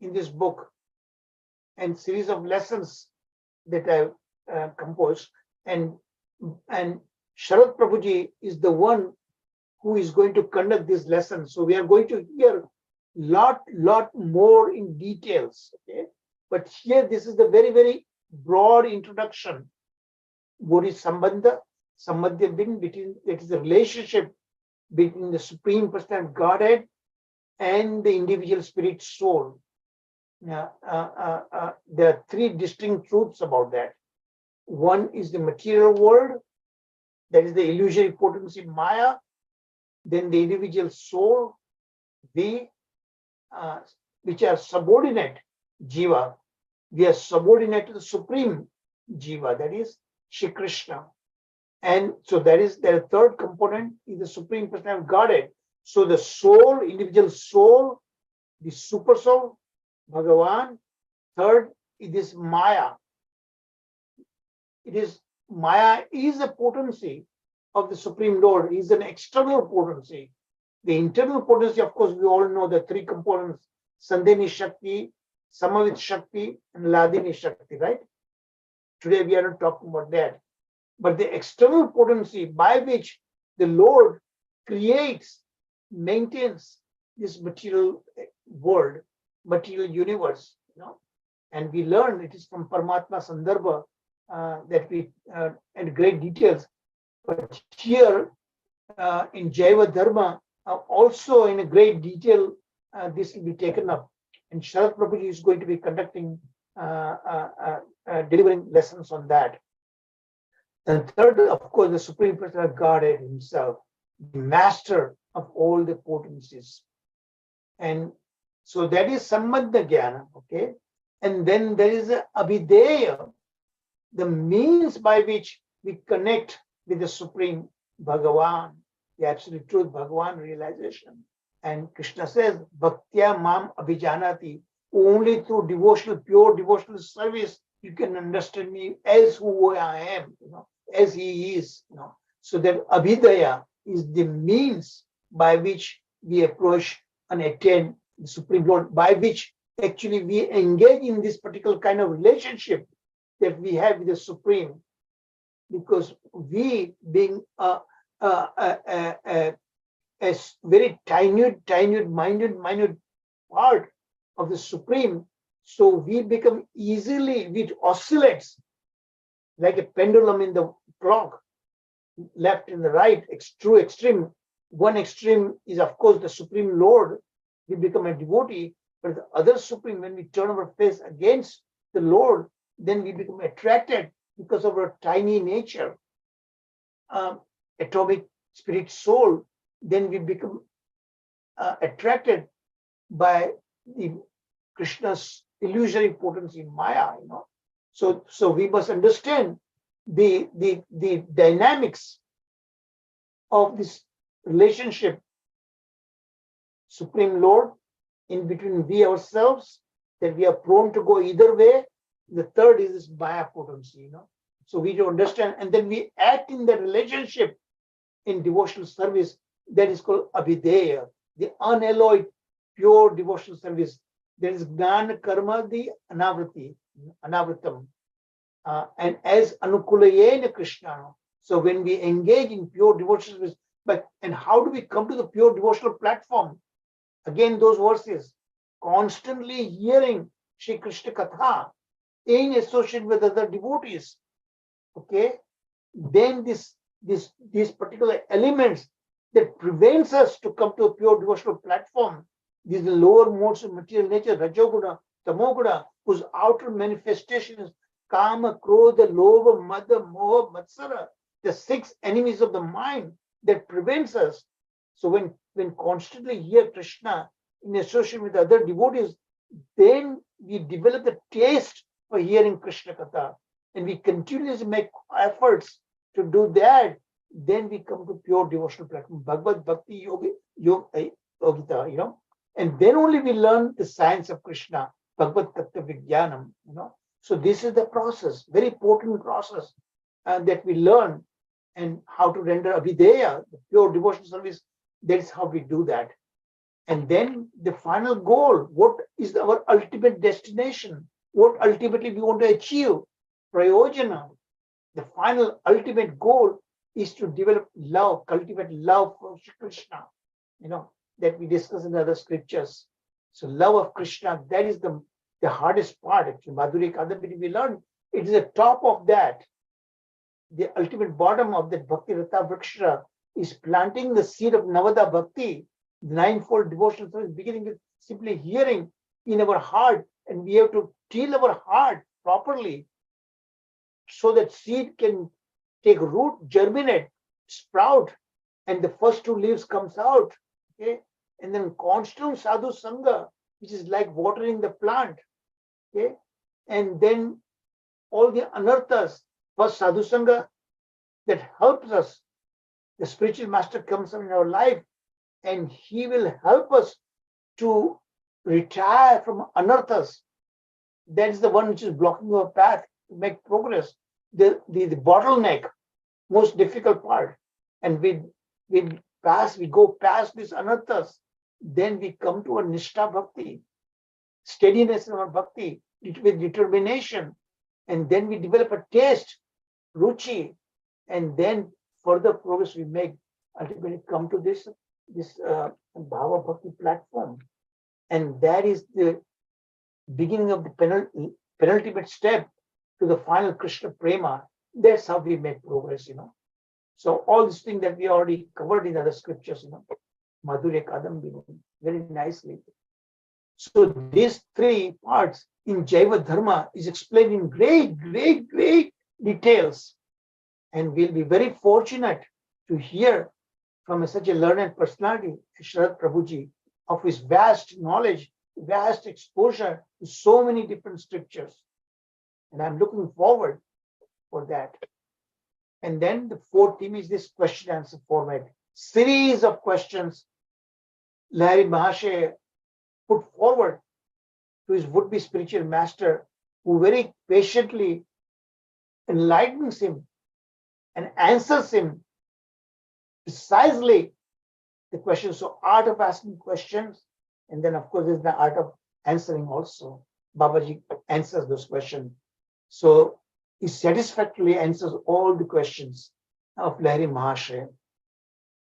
in this book and series of lessons that I've composed, and Sharad Prabhuji is the one who is going to conduct this lesson. So we are going to hear lot more in details. Okay, but here this is the very broad introduction. What is Sambandha? Sambandha being between, it is a relationship between the Supreme Personality of Godhead and the individual spirit soul. There are three distinct truths about that. One is the material world, that is the illusory potency Maya. Then the individual soul, which are subordinate Jiva. We are subordinate to the Supreme Jiva, that is Shri Krishna. And so the third component is the Supreme Personality of Godhead. So the soul, individual soul, the super soul, Bhagavan. Third, it is Maya. Maya is a potency of the Supreme Lord, is an external potency. The internal potency, of course, we all know the three components: Sandhini Shakti, Samavit Shakti, and Ladini Shakti, right? Today we are not talking about that. But the external potency by which the Lord creates, maintains this material world, material universe, and we learn it is from Paramatma Sandarbha that we in great details. But here in Jaiva Dharma, also in a great detail, this will be taken up. And Sharad Prabhuji is going to be conducting, delivering lessons on that. And third, of course, the Supreme Personality of Godhead himself, the master of all the potencies. And so that is Sambandha Jnana, okay? And then there is a Abhideya, the means by which we connect with the Supreme Bhagavan, the absolute truth, Bhagavan realization. And Krishna says, Bhaktya Mam Abhijanati, only through devotional, pure devotional service, you can understand me as who I am, as he is. So that Abhidaya is the means by which we approach and attain the Supreme Lord, by which actually we engage in this particular kind of relationship that we have with the Supreme. Because we, being a very minute part of the Supreme, so we become easily, it oscillates like a pendulum in the clock, left and the right, true extreme. One extreme is, of course, the Supreme Lord. We become a devotee, but the other Supreme, when we turn our face against the Lord, then we become attracted because of our tiny nature, atomic spirit soul. Then we become attracted by the Krishna's illusory potency, Maya. So we must understand the dynamics of this relationship, Supreme Lord, in between we ourselves, that we are prone to go either way. The third is this Maya potency, So we do understand, and then we act in that relationship in devotional service. That is called Abhideya, the unalloyed, pure devotional service. There is Jnana Karma, the Anavritam. And as Anukulayena Krishna. So when we engage in pure devotional service, and how do we come to the pure devotional platform? Again, those verses, constantly hearing Shri Krishna Katha in association with other devotees. Okay, then these particular elements that prevents us to come to a pure devotional platform, these are the lower modes of material nature, Rajoguna, Tamoguna, whose outer manifestation is Kama, Krodha, Lobha, Mada, Moha, Matsara, the 6 enemies of the mind that prevents us. So when constantly hear Krishna in association with other devotees, then we develop the taste for hearing Krishna Katha, and we continuously make efforts to do that, then we come to pure devotional platform, Bhagavad Bhakti Yogita, and then only we learn the science of Krishna, Bhagavad Tattva Vijnanam. So this is the process, very potent process that we learn, and how to render Abhideya, the pure devotional service. That is how we do that. And then the final goal, what is our ultimate destination? What ultimately we want to achieve? Prayojana. The final ultimate goal is to develop love, cultivate love for Krishna, that we discuss in other scriptures. So love of Krishna, that is the hardest part. Actually, Madhurya Kadambini, we learn it is the top of that. The ultimate bottom of that Bhakti Rata Vriksha is planting the seed of Navada Bhakti, the ninefold devotional service, beginning with simply hearing in our heart, and we have to till our heart properly so that seed can take root, germinate, sprout, and the first two leaves comes out. Okay, and then constant sadhu sangha, which is like watering the plant. Okay, and then all the anarthas, first sadhu sangha that helps us. The spiritual master comes in our life, and he will help us to retire from anarthas. That is the one which is blocking our path to make progress. The bottleneck, most difficult part. And we go past these anarthas, then we come to a nishtha bhakti, steadiness in our bhakti with determination, and then we develop a taste, ruchi, and then further progress we make. Ultimately come to this Bhava Bhakti platform, and that is the beginning of the penultimate step to the final Krishna Prema. That's how we make progress, So all these things that we already covered in other scriptures, Madhurya Kadambini, very nicely. So these three parts in Jaiva Dharma is explained in great details. And we'll be very fortunate to hear from such a learned personality, Sharath Prabhuji, of his vast knowledge, vast exposure to so many different scriptures. And I'm looking forward for that. And then the fourth theme is this question answer format. Series of questions Lahiri Mahasaya put forward to his would-be spiritual master, who very patiently enlightens him and answers him precisely the question. So art of asking questions, and then of course there's the art of answering also. Babaji answers those questions. So he satisfactorily answers all the questions of Lahiri Mahasaya.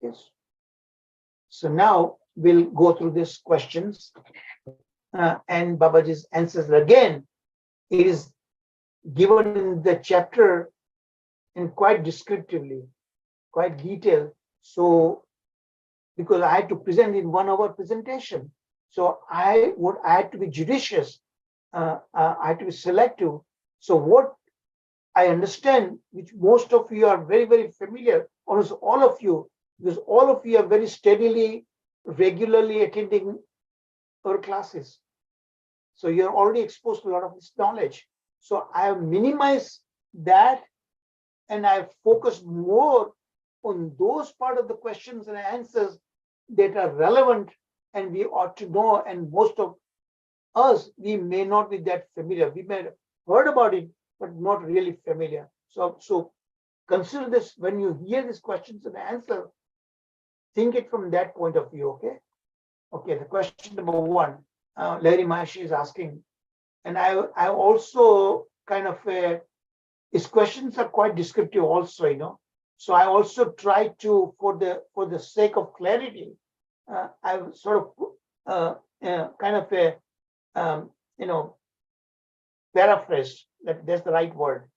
Yes. So now we'll go through these questions and Babaji's answers. Again, it is given in the chapter and quite descriptively, quite detailed. So, because I had to present in 1 hour presentation, so I had to be judicious. I had to be selective. So what I understand, which most of you are very familiar, almost all of you, because all of you are very steadily, regularly attending our classes. So you're already exposed to a lot of this knowledge. So I have minimized that, and I have focused more on those part of the questions and answers that are relevant and we ought to know. And most of us, we may not be that familiar. We may have heard about it, but not really familiar. So consider this when you hear these questions and answers. Think it from that point of view, okay? Okay, the question number 1, Lahiri Mahasaya is asking, and I also kind of, his questions are quite descriptive also, So I also try to, for the sake of clarity, I've sort of kind of paraphrased. That's the right word.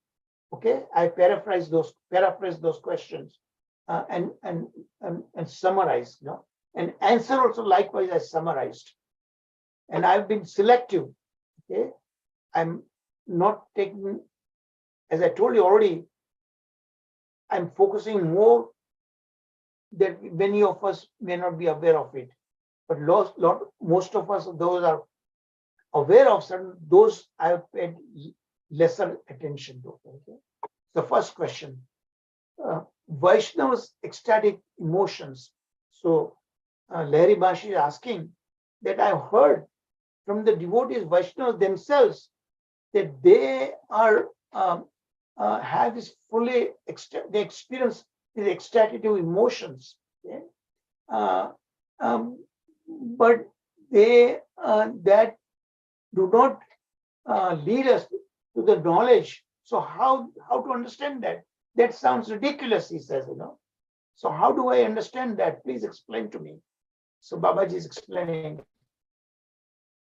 Okay, I paraphrase those questions and summarize, and answer also likewise I summarized. And I've been selective. Okay, I'm not taking, as I told you already, I'm focusing more that many of us may not be aware of it, but most of us, those are aware of certain, those I have paid lesser attention to. Okay? The first question, Vaishnava's ecstatic emotions. So Lahari Bashi is asking that I've heard from the devotees, Vaishnavas themselves, that they are have this fully they experience these ecstatic emotions. Okay? Uh, but they that do not lead us to the knowledge. So how to understand that? That sounds ridiculous, he says, So how do I understand that? Please explain to me. So Babaji is explaining.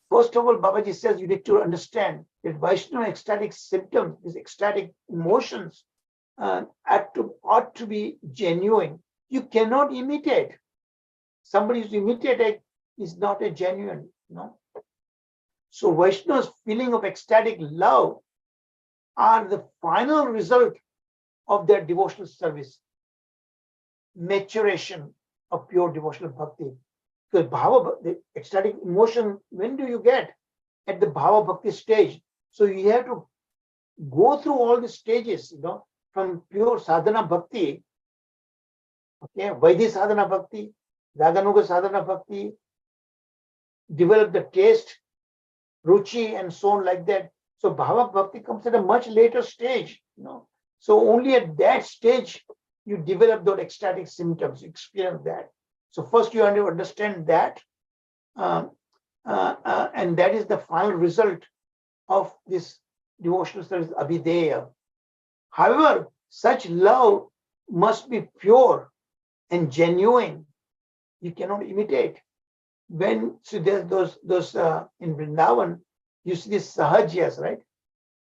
First of all, Babaji says you need to understand that Vaishnava ecstatic symptoms, these ecstatic emotions, ought to be genuine. You cannot imitate. Somebody who's imitated is not a genuine, So Vaishnava's feeling of ecstatic love are the final result of their devotional service, maturation of pure devotional bhakti. Because bhava, the ecstatic emotion, when do you get? At the bhava bhakti stage. So you have to go through all the stages, from pure sadhana bhakti, okay, Vaidhi sadhana bhakti, Raganuga sadhana bhakti, develop the taste, ruchi, and so on like that. So bhava bhakti comes at a much later stage, So only at that stage you develop those ecstatic symptoms, you experience that. So first you have to understand that, and that is the final result of this devotional service, abhideya. However, such love must be pure and genuine. You cannot imitate. When so there's those in Vrindavan, you see these sahajas, right?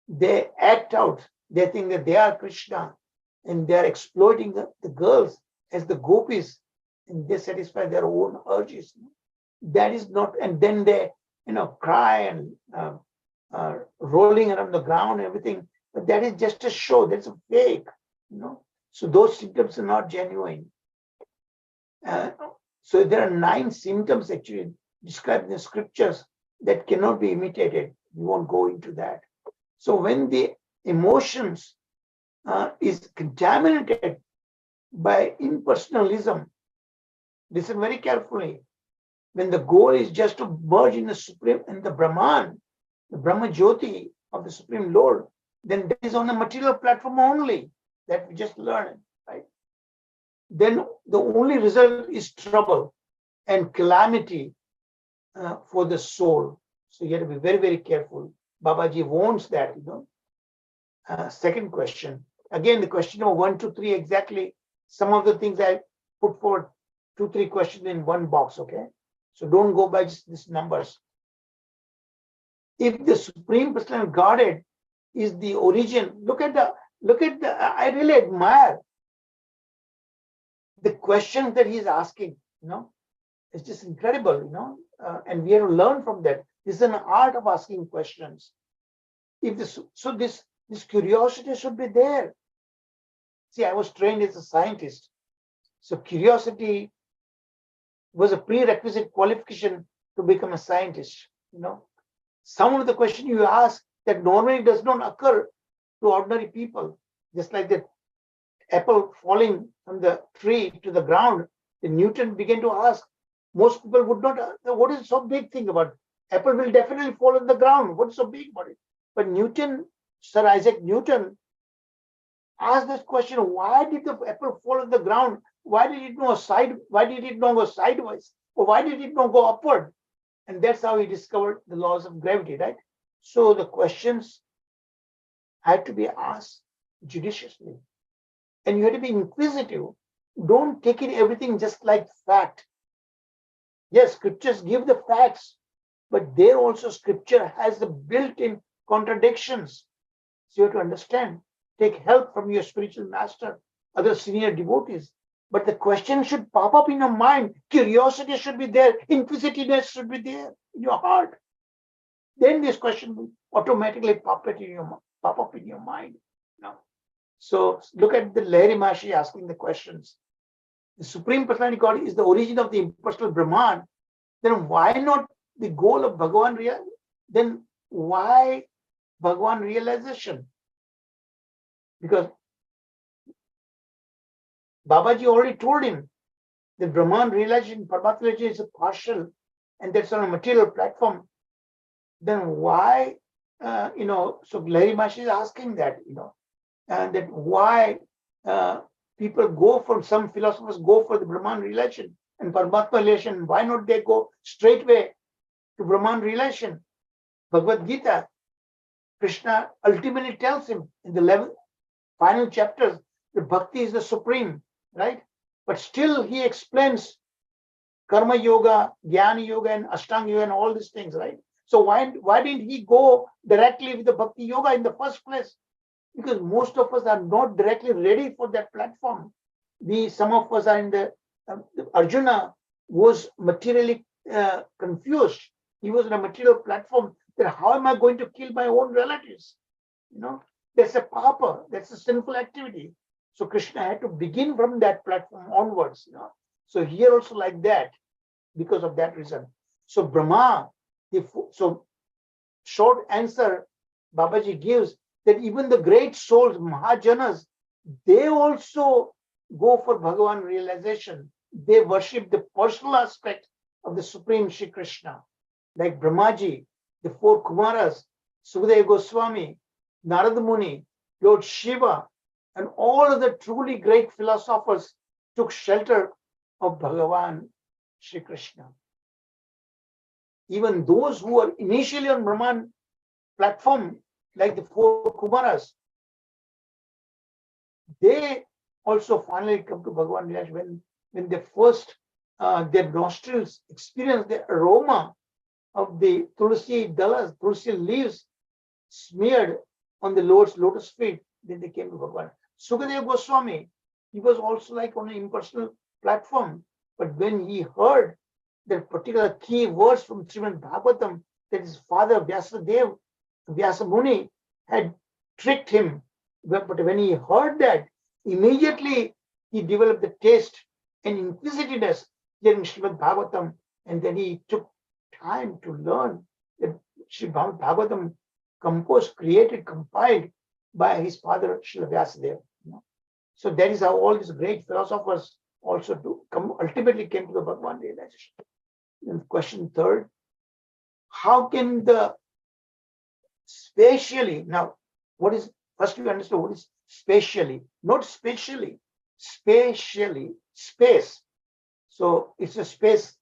They act out. They think that they are Krishna, and they are exploiting the girls as the gopis, and they satisfy their own urges. That is not, and then they, cry and rolling around the ground and everything. But that is just a show. That's a fake, So those symptoms are not genuine. So there are 9 symptoms actually described in the scriptures that cannot be imitated. We won't go into that. So when the emotions is contaminated by impersonalism, listen very carefully. When the goal is just to merge in the Supreme, in the Brahman, the Brahma Jyoti of the Supreme Lord, then that is on the material platform only that we just learned, right? Then the only result is trouble and calamity for the soul. So you have to be very, very careful. Babaji warns that, Second question. Again, the question number 1, 2, 3, exactly some of the things I put forward, 2, 3 questions in one box, okay? So don't go by just these numbers. If the Supreme Personality of Godhead is the origin, look at the, I really admire the questions that he's asking, It's just incredible, and we have to learn from that. This is an art of asking questions. If this, so this curiosity should be there. See, I was trained as a scientist, so curiosity was a prerequisite qualification to become a scientist. Some of the questions you ask that normally does not occur to ordinary people, just like the apple falling from the tree to the ground. The Newton began to ask. Most people would not. What is so big thing about it? Apple will definitely fall on the ground. What's so big about it? But Newton, Sir Isaac Newton, asked this question: why did the apple fall on the ground? Why did it not Why did it not go sideways? Or why did it not go upward? And that's how he discovered the laws of gravity, right? So the questions had to be asked judiciously, and you have to be inquisitive. Don't take it everything just like fact. Yes, scriptures give the facts, but there also scripture has the built-in contradictions. So you have to understand. Take help from your spiritual master, other senior devotees. But the question should pop up in your mind. Curiosity should be there. Inquisitiveness should be there in your heart. Then this question will automatically pop up in your mind. So look at the Lahari Maharshi asking the questions. The Supreme Personality God is the origin of the impersonal Brahman. Then why not the goal of Bhagavan realization? Then why Bhagavan realization? Because Babaji already told him that Brahman realization, Paramatma realization is a partial, and that's on a material platform. Then why, so Lahiri Maharshi is asking that, that why people go for, some philosophers go for the Brahman realization and Paramatma realization. Why not they go straightway to Brahman realization? Bhagavad Gita, Krishna ultimately tells him in the final chapters that bhakti is the supreme, right? But still he explains karma yoga, jnana yoga, and ashtanga yoga, and all these things, right? So why didn't he go directly with the bhakti yoga in the first place? Because most of us are not directly ready for that platform. Some of us are in the Arjuna was materially confused. He was in a material platform. That how am I going to kill my own relatives? That's a papa. That's a sinful activity. So Krishna had to begin from that platform onwards. So here also like that, because of that reason. So Brahma, so short answer Babaji gives that even the great souls, Mahajanas, they also go for Bhagavan realization. They worship the personal aspect of the Supreme Shri Krishna. Like Brahmaji, the four Kumaras, Sukadeva Goswami, Narada Muni, Lord Shiva, and all of the truly great philosophers took shelter of Bhagavan Shri Krishna. Even those who were initially on Brahman platform, like the four Kumaras, they also finally come to Bhagavan realization when they first, their nostrils experience the aroma of the tulsi dalas, tulsi leaves smeared on the Lord's lotus feet, then they came to Bhagavan. Sukadeva Goswami, he was also like on an impersonal platform, but when he heard that particular key words from Srimad Bhagavatam, that his father Vyasa Muni had tricked him, but when he heard that, immediately he developed the taste and inquisitiveness in Srimad Bhagavatam, and then he took time to learn that Srimad Bhagavatam composed, created, compiled by his father Srila Vyasadeva. So that is how all these great philosophers also ultimately came to the Bhagavan realization. And question third, how can the spatially, now what is, first we understand what is spatially, not spatially, spatially, space. So it's a space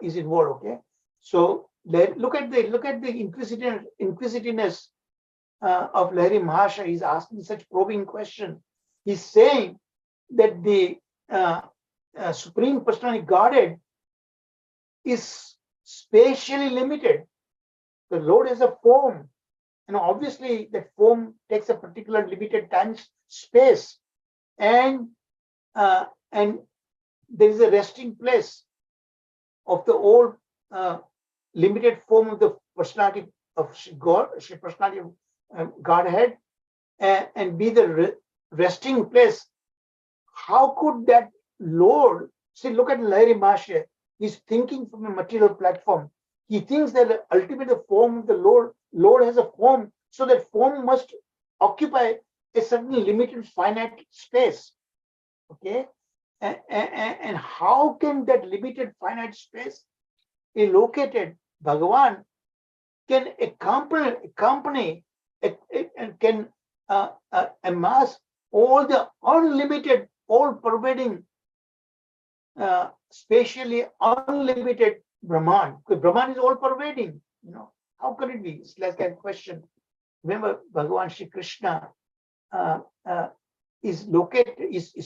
is involved, okay? So look at the inquisitiveness of Lahiri Maharshi. He's asking such probing question. He's saying that the Supreme Personality Godhead is spatially limited. The Lord is a form, and obviously that form takes a particular limited time space, and there is a resting place of the old limited form of the personality of God, personality of Godhead, and be the resting place. How could that Lord, see, look at Lahiri Maharshi, he's thinking from a material platform. He thinks that the ultimate form of the Lord has a form, so that form must occupy a certain limited finite space. Okay? And how can that limited finite space be located? Bhagavan can accompany and can amass all the unlimited, all-pervading, spatially unlimited Brahman. Because Brahman is all-pervading. How can it be? It's like a question. Remember, Bhagavan Shri Krishna is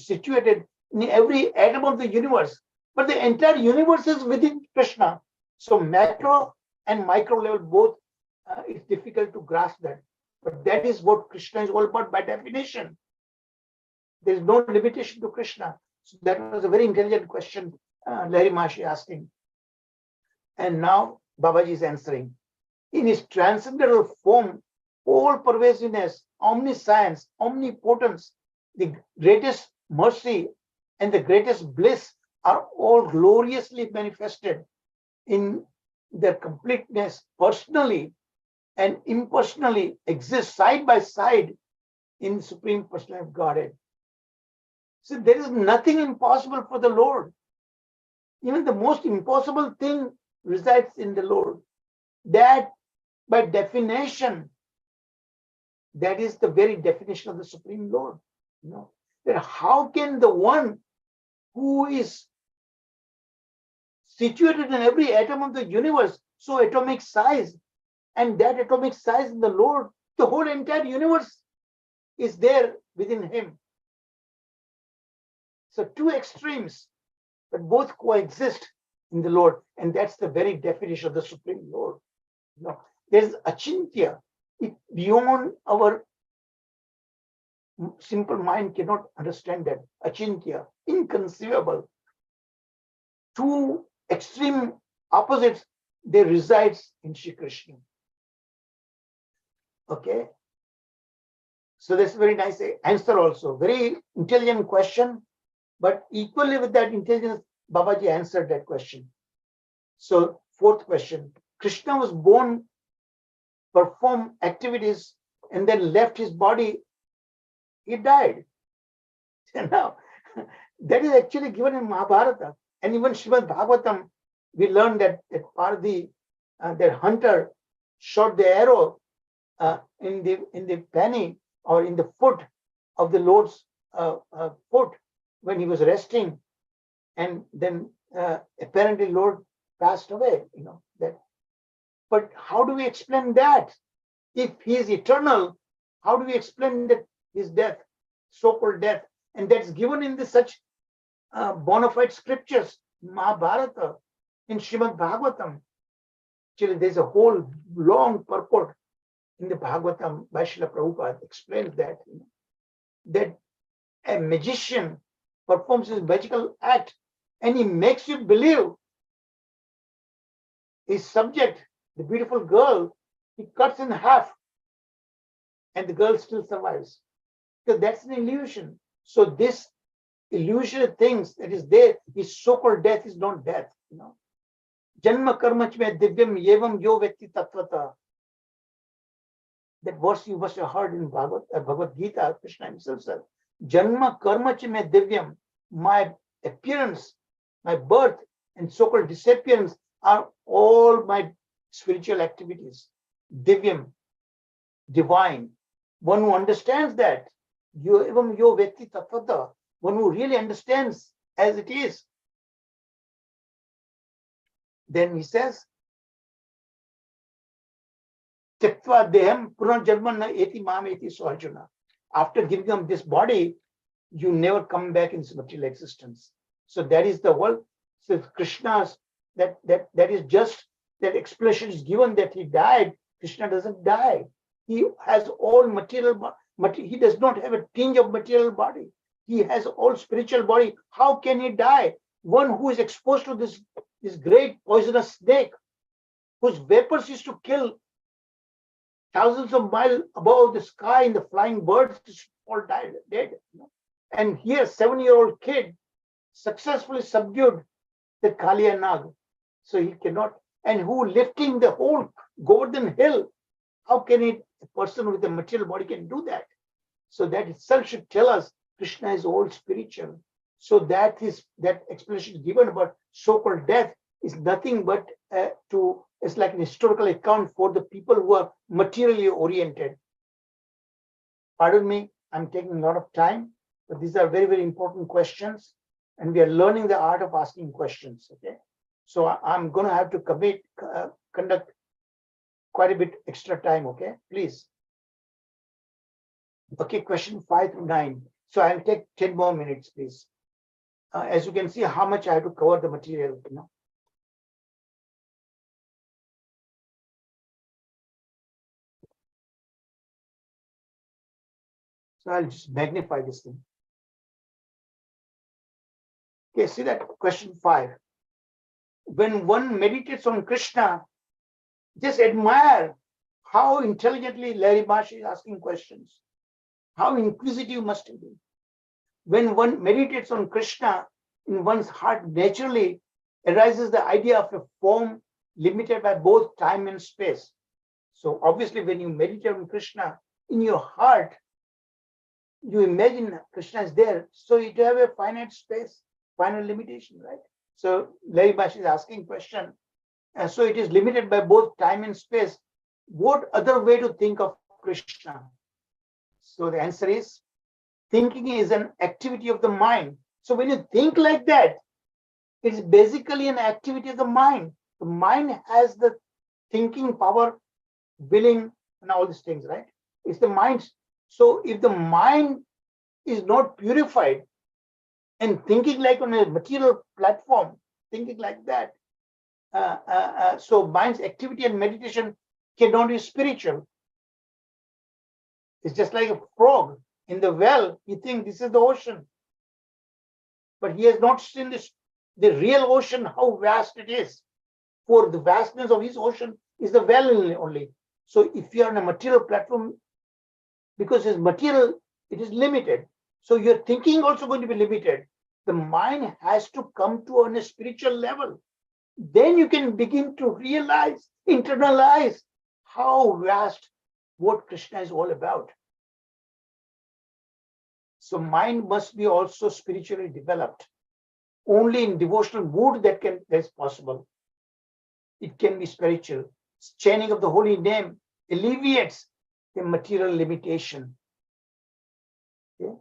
situated in every atom of the universe, but the entire universe is within Krishna. So macro and micro level both, it's difficult to grasp that. But that is what Krishna is all about by definition. There is no limitation to Krishna. So that was a very intelligent question Lahiri Maharshi asking. And now Babaji is answering. In his transcendental form, all pervasiveness, omniscience, omnipotence, the greatest mercy and the greatest bliss are all gloriously manifested in their completeness, personally and impersonally exist side by side in the Supreme Personality of Godhead. So there is nothing impossible for the Lord. Even the most impossible thing resides in the Lord. That, by definition, that is the very definition of the Supreme Lord. You know, that how can the one who is situated in every atom of the universe, so atomic size, and that atomic size in the Lord, the whole entire universe is there within him. So two extremes, but both coexist in the Lord, and that's the very definition of the Supreme Lord. You know, there's achintya. It beyond our simple mind cannot understand that. Achintya, inconceivable. Two extreme opposites, they resides in Shri Krishna. Okay. So that's a very nice answer also. Very intelligent question, but equally with that intelligence, Babaji answered that question. So fourth question, Krishna was born, performed activities, and then left his body. He died. Now, that is actually given in Mahabharata. And even Srimad Bhagavatam, we learned that Pardi, that hunter, shot the arrow in the penny or in the foot of the Lord's foot when he was resting, and then apparently Lord passed away. You know that. But how do we explain that? If he is eternal, how do we explain that his death, so-called death, and that's given in the such bona fide scriptures, Mahabharata, in Srimad Bhagavatam. Actually, there's a whole long purport in the Bhagavatam by Srila Prabhupada explains that, you know, that a magician performs his magical act and he makes you believe his subject, the beautiful girl, he cuts in half and the girl still survives. Because that's an illusion. So this illusionary things that is there, his so-called death is not death, you know. Janma karmach me divyam yevam yo vyakti tattvata. That verse you must have heard in Bhagavad Gita, Krishna himself said, Janma karmach me divyam, my appearance, my birth and so-called disappearance are all my spiritual activities. Divyam, divine. One who understands that, evam yo vyakti tattvata, one who really understands as it is. Then he says, Tyaktva deham punarjanma na eti mam eti soarjuna. After giving them this body, you never come back in material existence. So that is the world. So Krishna's that is just that explanation is given that he died. Krishna doesn't die. He has all material. He does not have a tinge of material body. He has all spiritual body. How can he die? One who is exposed to this great poisonous snake, whose vapors used to kill thousands of miles above the sky in the flying birds, all died dead. You know? And here, 7-year-old kid successfully subdued the Kaliya Nag. So he cannot, and who lifting the whole Govardhan hill, how can a person with a material body can do that? So that itself should tell us Krishna is all spiritual. So that explanation given about so-called death is nothing but it's like an historical account for the people who are materially oriented. Pardon me, I'm taking a lot of time, but these are very, very important questions, and we are learning the art of asking questions. Okay, so I'm going to have to conduct quite a bit extra time. Okay, please. Okay, question 5 to 9. So I'll take 10 more minutes, please. As you can see, how much I have to cover the material. You know. So I'll just magnify this thing. Okay, see that question 5. When one meditates on Krishna, just admire how intelligently Larry Marsh is asking questions. How inquisitive must he be? When one meditates on Krishna, in one's heart naturally arises the idea of a form limited by both time and space. So obviously, when you meditate on Krishna, in your heart, you imagine Krishna is there, so you have a finite space, finite limitation, right? So Larry Bash is asking question, and so it is limited by both time and space. What other way to think of Krishna? So the answer is, thinking is an activity of the mind. So when you think like that, it's basically an activity of the mind. The mind has the thinking power, willing, and all these things, right? It's the mind. So if the mind is not purified and thinking like on a material platform, thinking like that, so mind's activity and meditation cannot be spiritual. It's just like a frog in the well. He thinks this is the ocean, but he has not seen this, the real ocean, how vast it is. For the vastness of his ocean is the well only. So if you are on a material platform, because it's material, it is limited. So your thinking also going to be limited. The mind has to come to on a spiritual level. Then you can begin to realize, internalize how vast what Krishna is all about. So mind must be also spiritually developed. Only in devotional mood that's possible. It can be spiritual. Chanting of the holy name alleviates the material limitation. Okay?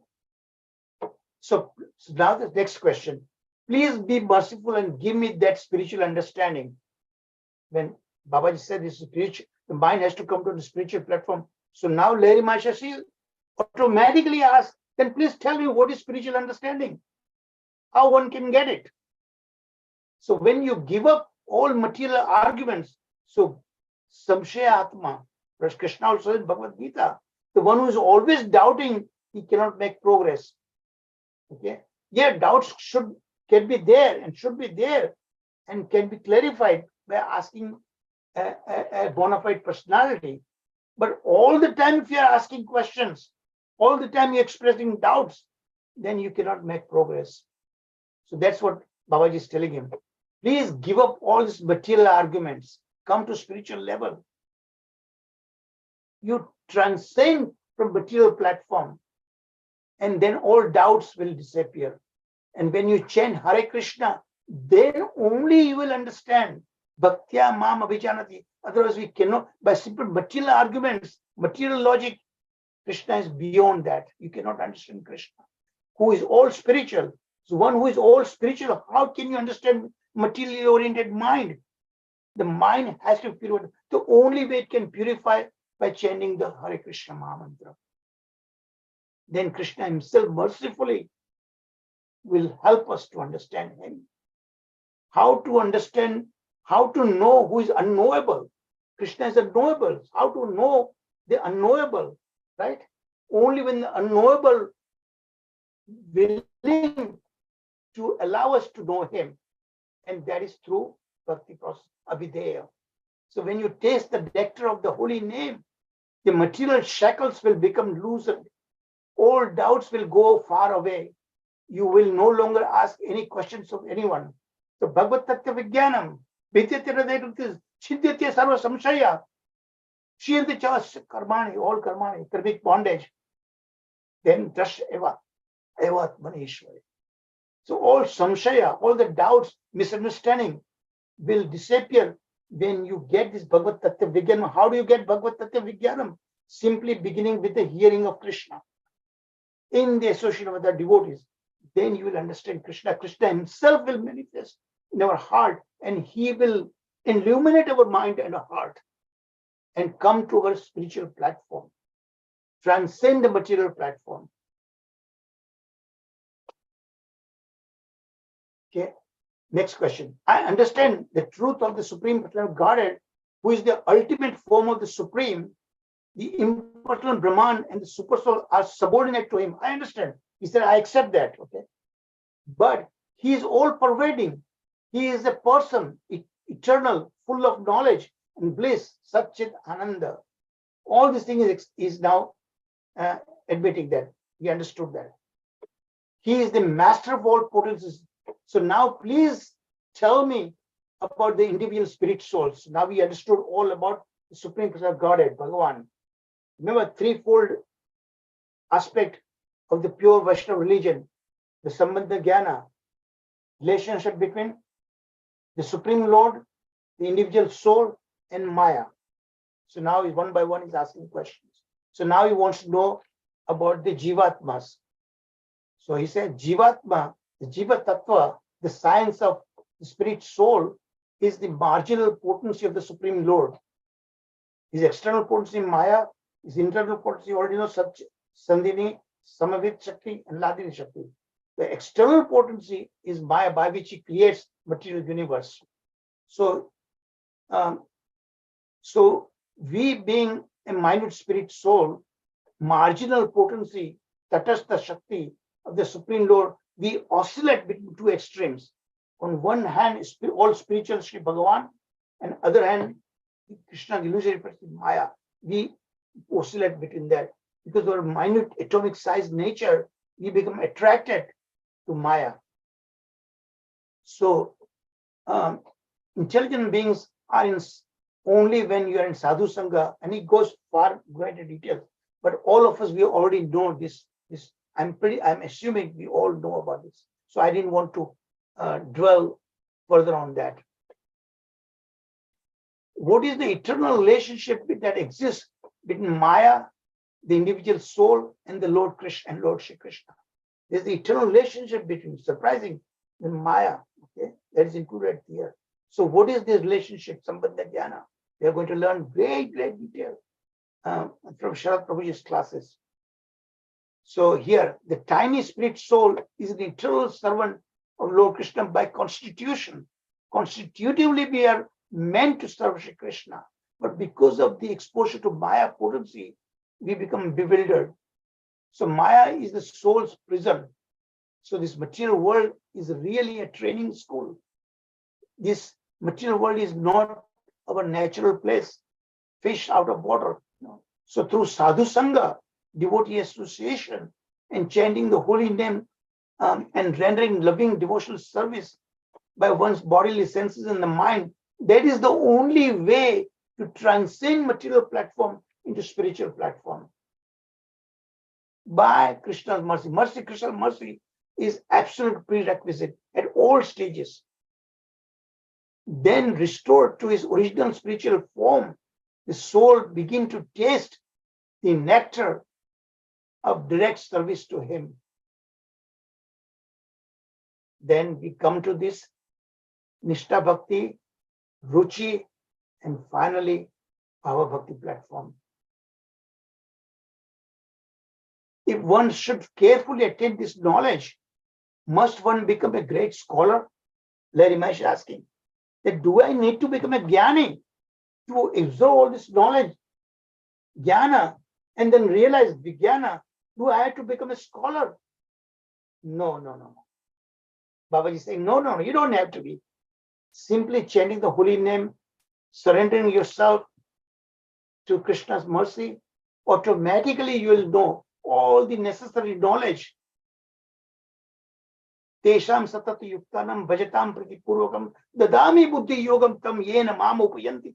So now the next question. Please be merciful and give me that spiritual understanding. When Babaji said this spiritual, the mind has to come to the spiritual platform. So now Larry Mashashi automatically asks, then please tell me what is spiritual understanding? How one can get it? So when you give up all material arguments, so Samshaya Atma, Krishna also in Bhagavad Gita, the one who is always doubting, he cannot make progress. Okay? Yeah, doubts can be there and should be there and can be clarified by asking a bona fide personality. But all the time, if you are asking questions, all the time you're expressing doubts, then you cannot make progress. So that's what Babaji is telling him. Please give up all these material arguments. Come to spiritual level. You transcend from material platform, and then all doubts will disappear. And when you chant Hare Krishna, then only you will understand. Bhaktya mam abhijanati. Otherwise, we cannot, by simple material arguments, material logic, Krishna is beyond that. You cannot understand Krishna, who is all spiritual. So one who is all spiritual, how can you understand materially oriented mind? The mind has to purify. The only way it can purify by chanting the Hare Krishna Mahamantra. Then Krishna himself mercifully will help us to understand him. How to understand, how to know who is unknowable. Krishna is unknowable. How to know the unknowable, right? Only when the unknowable willing to allow us to know him, and that is through bhakti process, abhideya. So when you taste the nectar of the holy name, the material shackles will become loosened. All doubts will go far away. You will no longer ask any questions of anyone. So Bhagavad Tattva Vijnanam, Vidyate Hridayakritis, Chhidyate Sarva Samshaya, Shiyante Chas Karmani, all Karmani, karmic bondage. Then Dash Eva, Eva Manishwari. So all samshaya, all the doubts, misunderstanding will disappear when you get this Bhagavad Tattva Vijnanam. How do you get Bhagavad Tattva Vijnanam? Simply beginning with the hearing of Krishna in the association with the devotees. Then you will understand Krishna. Krishna himself will manifest in our heart, and he will illuminate our mind and our heart and come to our spiritual platform, transcend the material platform. Okay, next question. I understand the truth of the Supreme Personal Godhead, who is the ultimate form of the Supreme. The impersonal Brahman and the Supersoul are subordinate to him. I understand. He said, I accept that. Okay, but he is all pervading. He is a person, eternal, full of knowledge and bliss, Satchit Ananda. All these things is now admitting that. He understood that. He is the master of all potencies. So now please tell me about the individual spirit souls. Now we understood all about the Supreme Personal Godhead, Bhagavan. Remember, threefold aspect of the pure Vaishnava religion, the Sambandha Jnana, relationship between the Supreme Lord, the individual soul, and Maya. So now he's one by one he's asking questions. So now he wants to know about the Jivatmas. So he said Jivatma, the Jiva Tattva, the science of the spirit soul, is the marginal potency of the Supreme Lord. His external potency Maya, his internal potency already know Sandhini, Samavit Shakti, and Ladini Shakti. The external potency is Maya, by which he creates material universe. So, we being a minute spirit soul, marginal potency, Tatastha Shakti of the Supreme Lord, we oscillate between two extremes. On one hand, all spiritual Sri Bhagavan, and other hand, Krishna's illusory person Maya. We oscillate between that because of our minute atomic size nature, we become attracted to Maya. So, intelligent beings are in only when you are in sadhu sangha, and it goes far greater details. But all of us, we already know this. I'm assuming we all know about this. So I didn't want to dwell further on that. What is the eternal relationship that exists between Maya, the individual soul, and the Lord Krishna and Lord Shri Krishna? There's the eternal relationship between, surprising, the Maya, okay, that is included here. So what is this relationship, Sambandha Jnana? We are going to learn great detail from Sharad Prabhuji's classes. So here, the tiny spirit soul is an eternal servant of Lord Krishna by constitution. Constitutively, we are meant to serve Shri Krishna, but because of the exposure to Maya potency, we become bewildered. So Maya is the soul's prison. So this material world is really a training school. This material world is not our natural place, fish out of water. No. So through sadhu sangha, devotee association, and chanting the holy name and rendering loving devotional service by one's bodily senses and the mind, that is the only way to transcend material platform into spiritual platform. By Krishna's mercy. Mercy, Krishna's mercy is absolute prerequisite at all stages. Then restored to his original spiritual form, the soul begins to taste the nectar of direct service to him. Then we come to this Nishtha Bhakti, Ruchi, and finally Bhava Bhakti platform. If one should carefully attain this knowledge, must one become a great scholar? Larry Mahesh asking, that do I need to become a jnani to absorb all this knowledge, jnana, and then realize vijnana? Do I have to become a scholar? No. Babaji is saying, no, you don't have to be. Simply chanting the holy name, surrendering yourself to Krishna's mercy, automatically you will know all the necessary knowledge. Tesham satata yuktanam bhajatam pratipurvakam dadami buddhi yogam tam yena mam upayanti.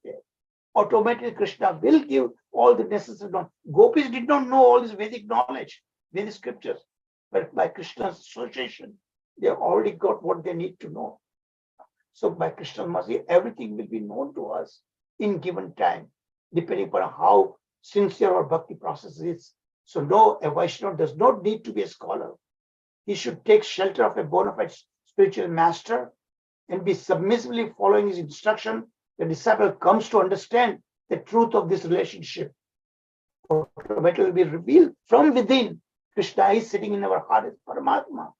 Automatically Krishna will give all the necessary knowledge. Gopis did not know all this Vedic knowledge, Vedic scriptures, but by Krishna's association, they have already got what they need to know. So by Krishna's mercy, everything will be known to us in given time, depending upon how sincere our bhakti process is. So no, a Vaishnava does not need to be a scholar. He should take shelter of a bona fide spiritual master and be submissively following his instruction. The disciple comes to understand the truth of this relationship. It will be revealed from within. Krishna is sitting in our heart as Paramatma.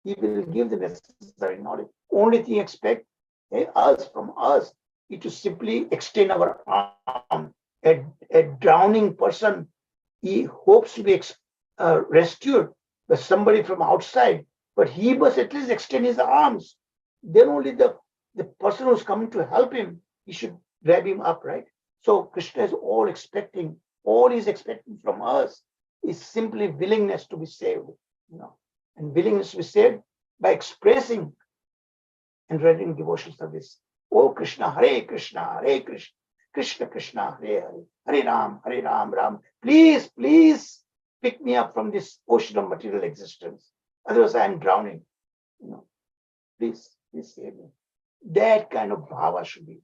He will give the necessary knowledge. Only thing expect from us is to simply extend our arm. A drowning person, he hopes to be rescued by somebody from outside, but he must at least extend his arms. Then only the person who's coming to help him, he should grab him up, right? So Krishna is all he's expecting from us is simply willingness to be saved, and willingness to be saved by expressing and rendering devotional service. Oh Krishna, Hare Krishna, Krishna Krishna, Hare Hare, Hare Ram, Ram. Please pick me up from this ocean of material existence. Otherwise, I am drowning. Please save me. That kind of bhava should be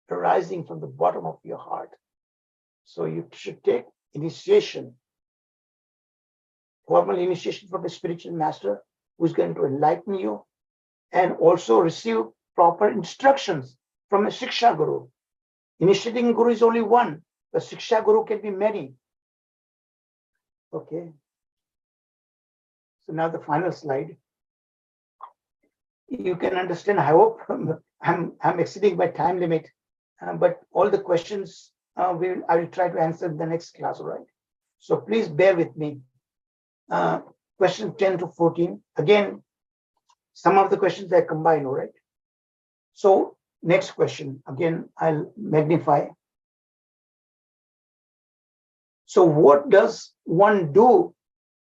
arising from the bottom of your heart. So you should take initiation, formal initiation from a spiritual master who's going to enlighten you, and also receive proper instructions from a Shiksha Guru. Initiating Guru is only one, but Shiksha Guru can be many. Okay. So now the final slide. You can understand, I hope I'm exceeding my time limit, but all the questions I will try to answer in the next class, all right? So please bear with me. Question 10 to 14. Again, some of the questions I combine, all right? So next question, again, I'll magnify. So what does one do?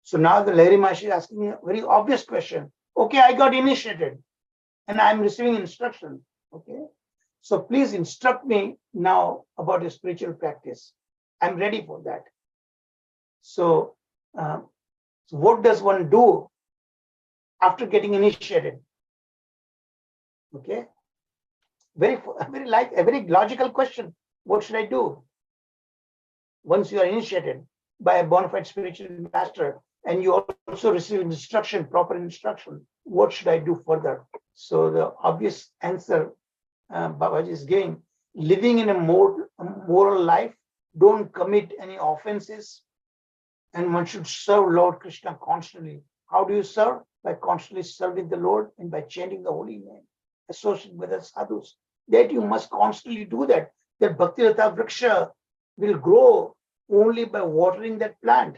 So now the Lahiri Maharshi is asking a very obvious question. Okay, I got initiated and I'm receiving instruction. Okay, so please instruct me now about a spiritual practice. I'm ready for that. So what does one do after getting initiated? Okay, very logical question. What should I do? Once you are initiated by a bona fide spiritual master and you also receive instruction, proper instruction, what should I do further? So the obvious answer Babaji is giving, living in a moral life, don't commit any offenses, and one should serve Lord Krishna constantly. How do you serve? By constantly serving the Lord and by chanting the holy name, associating with the sadhus. That you must constantly do that. That Bhakti Rata Vriksha will grow only by watering that plant.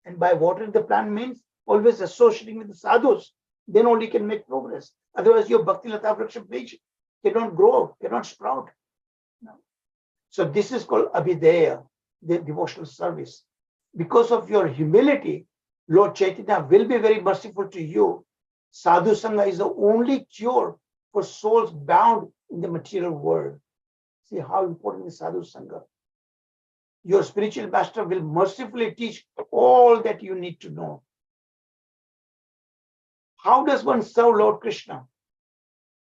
And by watering the plant means always associating with the sadhus. Then only can make progress. Otherwise, your Bhakti Lata Vriksha page cannot grow, cannot sprout. No. So this is called Abhideya, the devotional service. Because of your humility, Lord Chaitanya will be very merciful to you. Sadhu Sangha is the only cure for souls bound in the material world. See how important is Sadhu Sangha. Your spiritual master will mercifully teach all that you need to know. How does one serve Lord Krishna?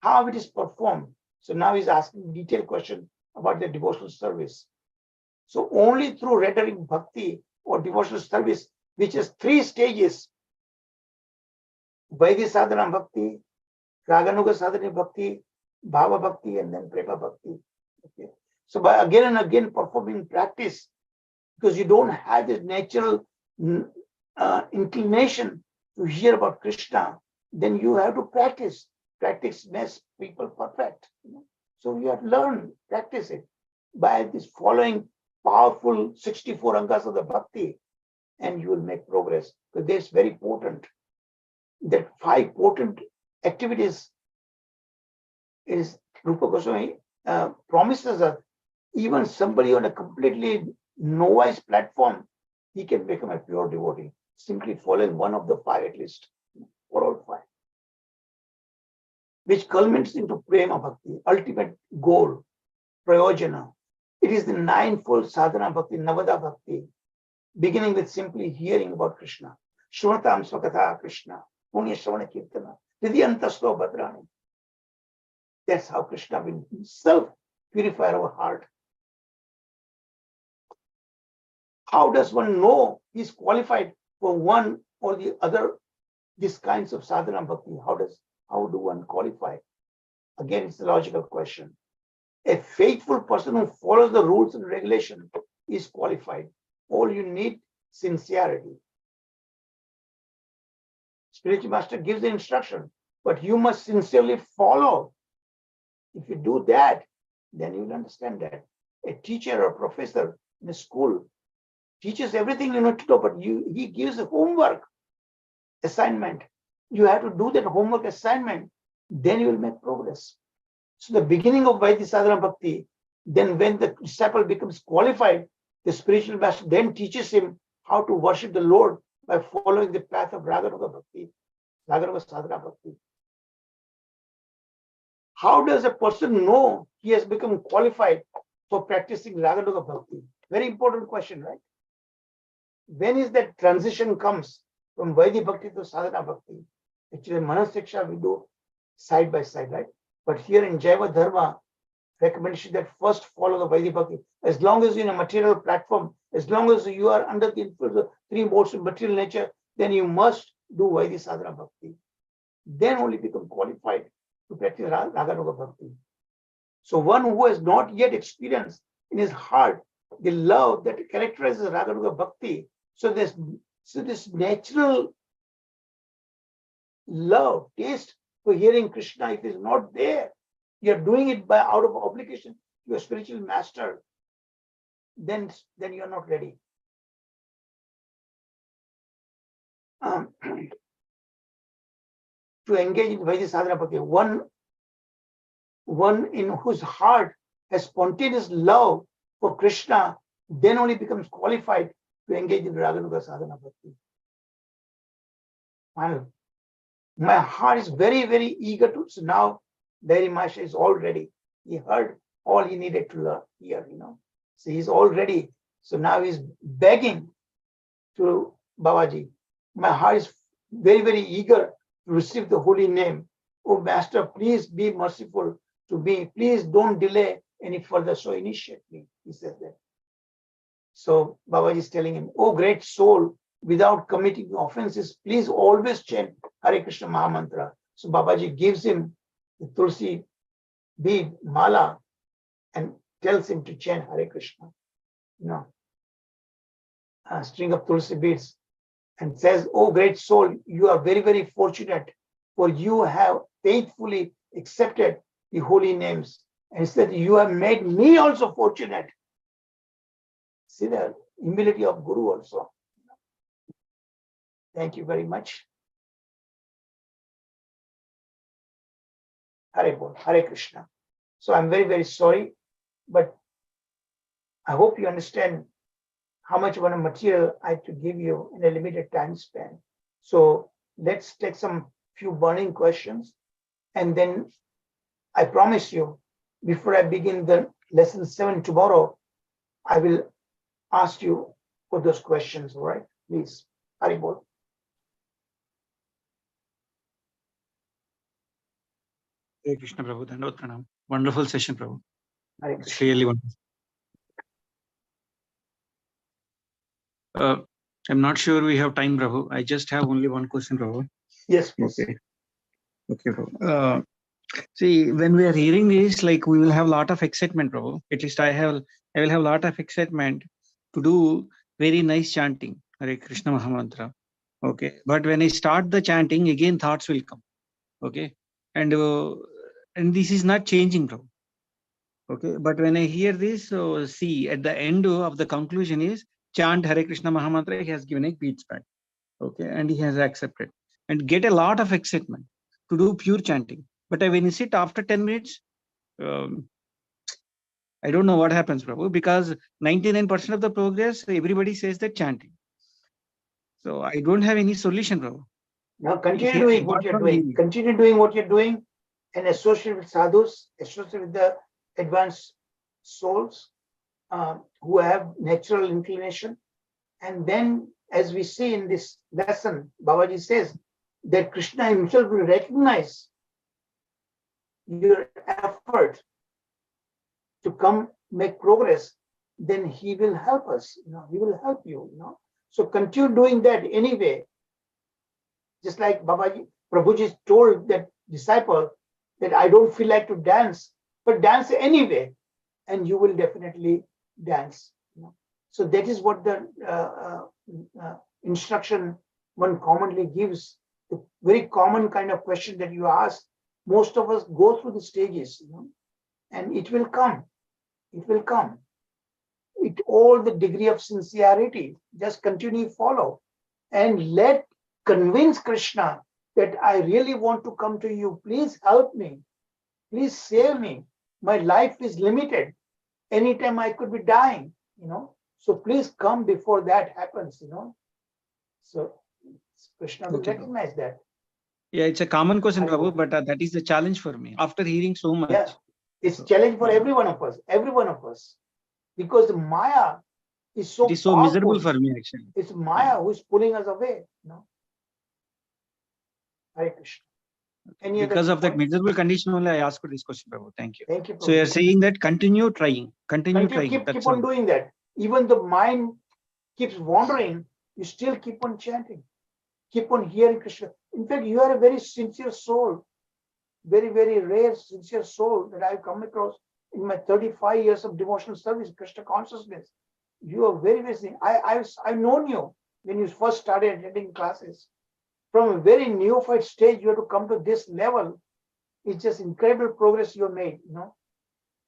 How it is performed? So now he's asking a detailed question about the devotional service. So only through rendering bhakti or devotional service, which has 3 stages: Vaidhi Sadhana Bhakti, Raganuga Sadhana Bhakti, Bhava Bhakti, and then Prema Bhakti. Okay. So by again and again performing practice, because you don't have this natural inclination to hear about Krishna, then you have to practice. Practice makes people perfect. So you have to learn, practice it by this following powerful 64 angas of the bhakti, and you will make progress. Because that's very potent. That 5 potent activities is Rupa Goswami promises us. Even somebody on a completely novice platform, he can become a pure devotee, simply following one of the 5 at least, or all 5. Which culminates into Prema Bhakti, ultimate goal, Prayojana. It is the 9-fold sadhana bhakti, Navada Bhakti, beginning with simply hearing about Krishna. Shrunatam Swakatha Krishna, Punya Shravana Kirtana, Vidyantasto Bhadrani. That's how Krishna will himself purify our heart. How does one know he's qualified for one or the other, these kinds of sadhana bhakti? How do one qualify? Again, it's a logical question. A faithful person who follows the rules and regulations is qualified. All you need, sincerity. Spiritual master gives the instruction, but you must sincerely follow. If you do that, then you will understand that. A teacher or professor in a school teaches everything you need to know, but he gives a homework assignment. You have to do that homework assignment, then you will make progress. So the beginning of Vaidhi Sadhana Bhakti, then when the disciple becomes qualified, the spiritual master then teaches him how to worship the Lord by following the path of Raganuga Bhakti, Raganuga Sadhana Bhakti. How does a person know he has become qualified for practicing Raganuga Bhakti? Very important question, right? when is that transition comes from Vaidhi Bhakti to Sadhana Bhakti? Actually, Manas Siksha we do side by side, right? But here in Jaiva Dharma, recommendation that first follow the Vaidhi Bhakti. As long as you're in a material platform, as long as you are under the influence of three modes of material nature, then you must do Vaidhi Sadhana Bhakti. Then only become qualified to practice Raganuga Bhakti. So one who has not yet experienced in his heart the love that characterizes Raganuga Bhakti, so this natural love, taste for hearing Krishna, if it is not there, you are doing it by out of obligation to your spiritual master, then you are not ready. To engage in Vaidhi Sadhana Bhakti, one in whose heart has spontaneous love for Krishna, then only becomes qualified to engage in Raganuga Sadhana Bhakti. Final. My heart is very, very eager to. So now, Dairy Masha is all ready. He heard all he needed to hear, So he's all ready. So now he's begging to Babaji. My heart is very, very eager to receive the holy name. Oh, Master, please be merciful to me. Please don't delay any further. So initiate me, he says that. So Babaji is telling him, oh, great soul, without committing offenses, please always chant Hare Krishna Mahamantra. So Babaji gives him the Tulsi bead, mala, and tells him to chant Hare Krishna. A string of Tulsi beads, and says, oh, great soul, you are very, very fortunate, for you have faithfully accepted the holy names. And said, you have made me also fortunate. See the humility of Guru also. Thank you very much. Hare Bol, Hare Krishna. So I'm very, very sorry, but I hope you understand how much of a material I have to give you in a limited time span. So let's take some few burning questions, and then I promise you, before I begin the lesson 7 tomorrow, I will ask you for those questions, all right? Please, Hare Bol. Hare Krishna Prabhu, Dandavata Pranam. Wonderful session, Prabhu. Hare It's Krishna. really wonderful. I'm not sure we have time, Prabhu. I just have only one question, Prabhu. Yes, please. Okay, Prabhu. See, when we are hearing this, like we will have a lot of excitement, Prabhu. At least I will have a lot of excitement to do very nice chanting, Hare Krishna Mahamantra. Okay, but when I start the chanting, again thoughts will come. Okay, and this is not changing, Prabhu. Okay, but when I hear this, see, at the end of the conclusion is chant Hare Krishna Mahamantra. He has given a beats back. Okay, and he has accepted and get a lot of excitement to do pure chanting. But when you sit after 10 minutes, I don't know what happens, Prabhu, because 99% of the progress, everybody says that chanting. So I don't have any solution, Prabhu. Now continue doing what you're doing. Continue doing what you're doing, and associate with sadhus, associate with the advanced souls who have natural inclination. And then, as we see in this lesson, Babaji says that Krishna himself will recognize your effort to come make progress, then he will help us, he will help you, So continue doing that anyway. Just like Babaji, Prabhuji told that disciple that I don't feel like to dance, but dance anyway, and you will definitely dance. So that is what the instruction one commonly gives. The very common kind of question that you ask, most of us go through the stages, and it will come. It will come. With all the degree of sincerity, just continue follow, and convince Krishna that I really want to come to you. Please help me. Please save me. My life is limited. Anytime I could be dying, So please come before that happens, So Krishna will recognize that. Yeah, it's a common question, Prabhu, but that is the challenge for me. After hearing so much. Yeah, it's challenge for every one of us. Because the Maya is so It is so powerful. miserable for me actually. It's Maya who is pulling us away. No. Hare Krishna. Any Because other of that point? miserable condition only I asked this question, Prabhu. Thank you. Thank you. So you are Prabhu. saying that continue trying, continue trying. Keep That's on all. doing that. Even the mind keeps wandering, you still keep on chanting. Keep on hearing Krishna. In fact, you are a very sincere soul, very, very rare, sincere soul that I've come across in my 35 years of devotional service, Krishna consciousness. You are very, very. I've known you when you first started attending classes. From a very neophyte stage, you have to come to this level. It's just incredible progress you have made, you know.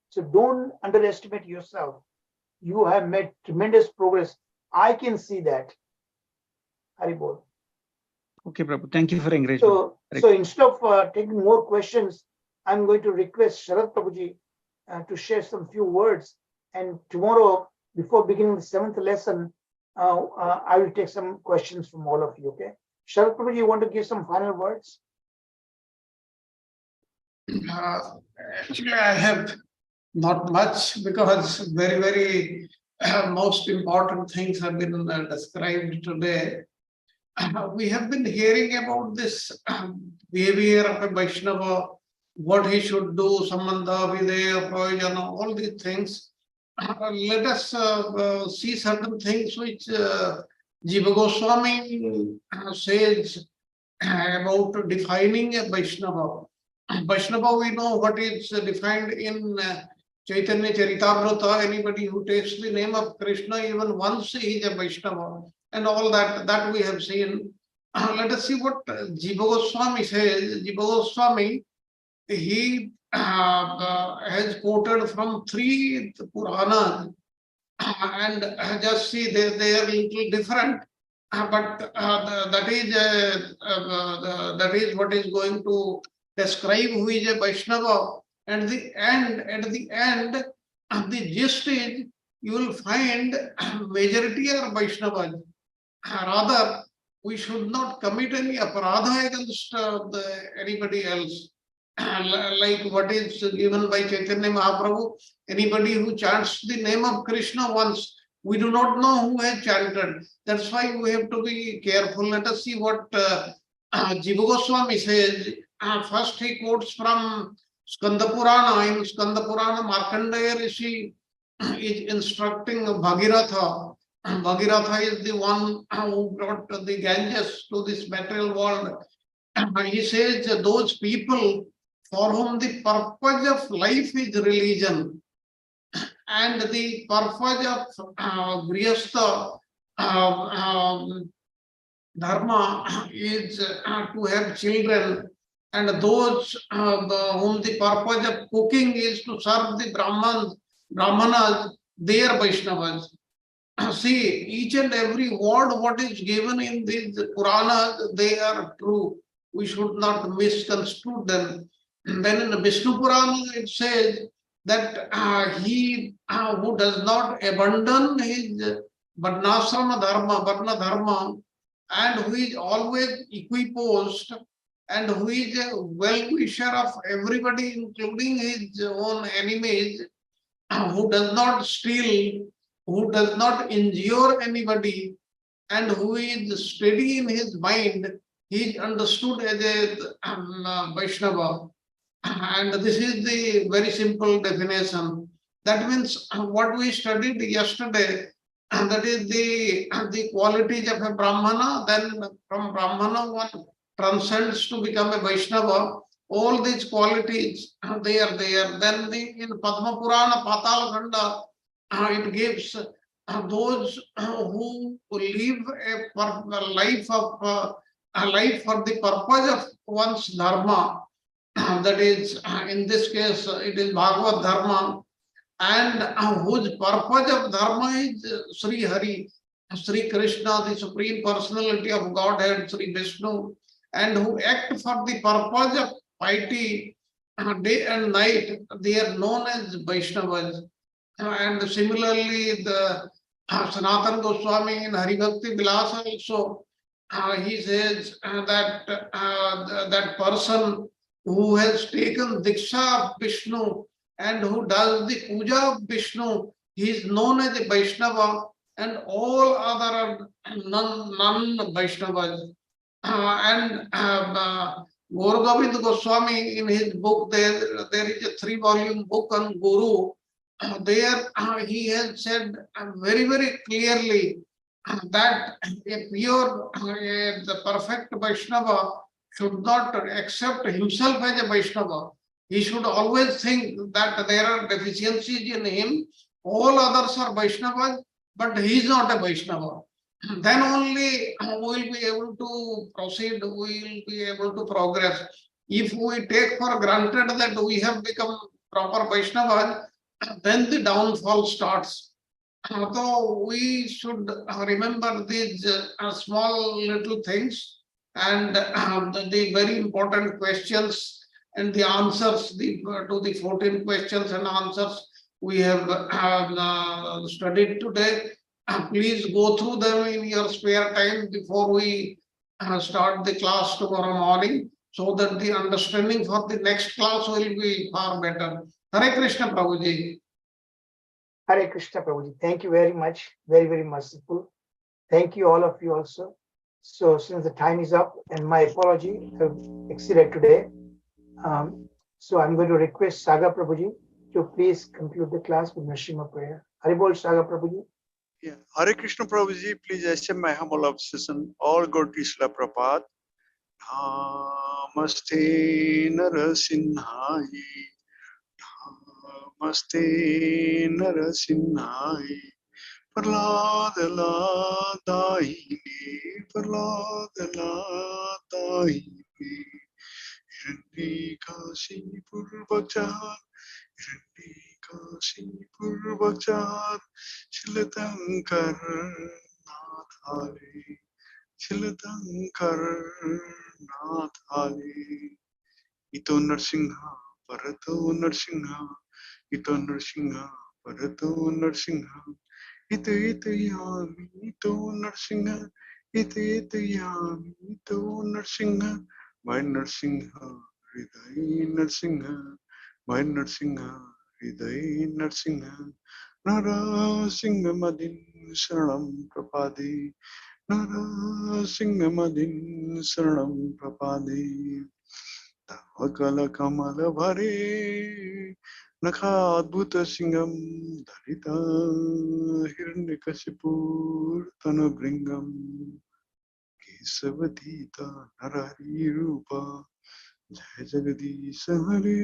So don't underestimate yourself. You have made tremendous progress. I can see that. Haribol. Okay, Prabhu. Thank you for encouragement. So instead of taking more questions, I'm going to request Sharad Prabhuji to share some few words. And tomorrow, before beginning the 7th lesson, I will take some questions from all of you. Okay, Sharad Prabhuji, you want to give some final words? Actually, I have not much because very, very most important things have been described today. We have been hearing about this behavior of a Vaishnava, what he should do, Sambandha, Videya, Prayojana, all these things. Let us see certain things which Jiva Goswami says about defining a Vaishnava. Vaishnava, we know what is defined in Chaitanya Charitamrita. Anybody who takes the name of Krishna even once is a Vaishnava. And all that we have seen. Let us see what Jiva Goswami says. Jiva Goswami, he has quoted from 3 Puranas, and just see they are a little different, but that is what is going to describe who is a Vaishnava. And at the end, the gist is you will find majority are Vaishnavas. Rather, we should not commit any aparadha against anybody else. Like what is given by Chaitanya Mahaprabhu, anybody who chants the name of Krishna once, we do not know who has chanted. That's why we have to be careful. Let us see what Jiva Goswami says. First he quotes from Skanda Purana. In Skanda Purana, Markandeya Rishi is instructing Bhagiratha. Bhagiratha is the one who brought the Ganges to this material world. He says those people for whom the purpose of life is religion and the purpose of Grihastha Dharma is to have children, and those whom the purpose of cooking is to serve the Brahmanas, they are Vaishnavas. See, each and every word what is given in these Puranas, they are true. We should not misconstrue them. And then in the Vishnu Purana, it says that he who does not abandon his Varnasrama Varna Dharma, and who is always equiposed, and who is a well-wisher of everybody, including his own enemies, who does not steal, who does not injure anybody, and who is steady in his mind, he is understood as a Vaishnava. And this is the very simple definition. That means what we studied yesterday, that is the qualities of a Brahmana. Then from Brahmana one transcends to become a Vaishnava. All these qualities, they are there. Then in Padma Purana, Patal Khanda, it gives those who live a life for the purpose of one's dharma. That is, in this case, it is Bhagavad Dharma, and whose purpose of dharma is Sri Hari, Sri Krishna, the Supreme Personality of Godhead, Sri Vishnu, and who act for the purpose of piety day and night. They are known as Vaishnavas. And similarly, the Sanatana Goswami in Hari Bhakti Vilasa also, he says that that person who has taken Diksha of Vishnu and who does the puja of Vishnu, he is known as a Vaishnava. and all other non-Vaishnavas. Guru Govind Goswami, in his book, there is a 3-volume book on Guru. There he has said very, very clearly that a pure, the perfect Vaishnava should not accept himself as a Vaishnava. He should always think that there are deficiencies in him. All others are Vaishnavas, but he is not a Vaishnava. Then only we will be able to proceed, we will be able to progress. If we take for granted that we have become proper Vaishnavas, then the downfall starts. So we should remember these small little things, and the very important questions and the answers to the 14 questions and answers we have studied today. Please go through them in your spare time before we start the class tomorrow morning, so that the understanding for the next class will be far better. Hare Krishna, Prabhuji. Hare Krishna, Prabhuji. Thank you very much. Very, very merciful. Thank you, all of you also. So since the time is up, and my apology, I've exceeded today. So I'm going to request Saga Prabhuji to please conclude the class with Nrsimha prayer. Haribol Saga Prabhuji. Yeah. Hare Krishna Prabhuji, please accept my humble obsession. All go to Srila Prabhupada. Namaste Narasimhai. Namaste Narasimhai. Prahlad Ladahini. Prahlad Ladahini. Hiranyakasi Purvachar. Hiranyakasi Purvachar. Shilatankar Nathali. Shilatankar Nathali. Ito Narsingha, Parato Narsingha. Ito Narsingha, Parato Narsingha. Ito yami, ito Narsingha. Ito yami, ito Narsingha. My Narsingha, Hriday Narsingha. My Narsingha, Hriday Narsingha. Narasimhamadin Saranam Prapade. Narasimhamadin Saranam Prapade. Tavakala Kamala Bhare. Nakhadbhuta Singham Dharita Hiranyakasipur Tanubringam Kesavadita Narari Rupa Jai Jagadisha Hare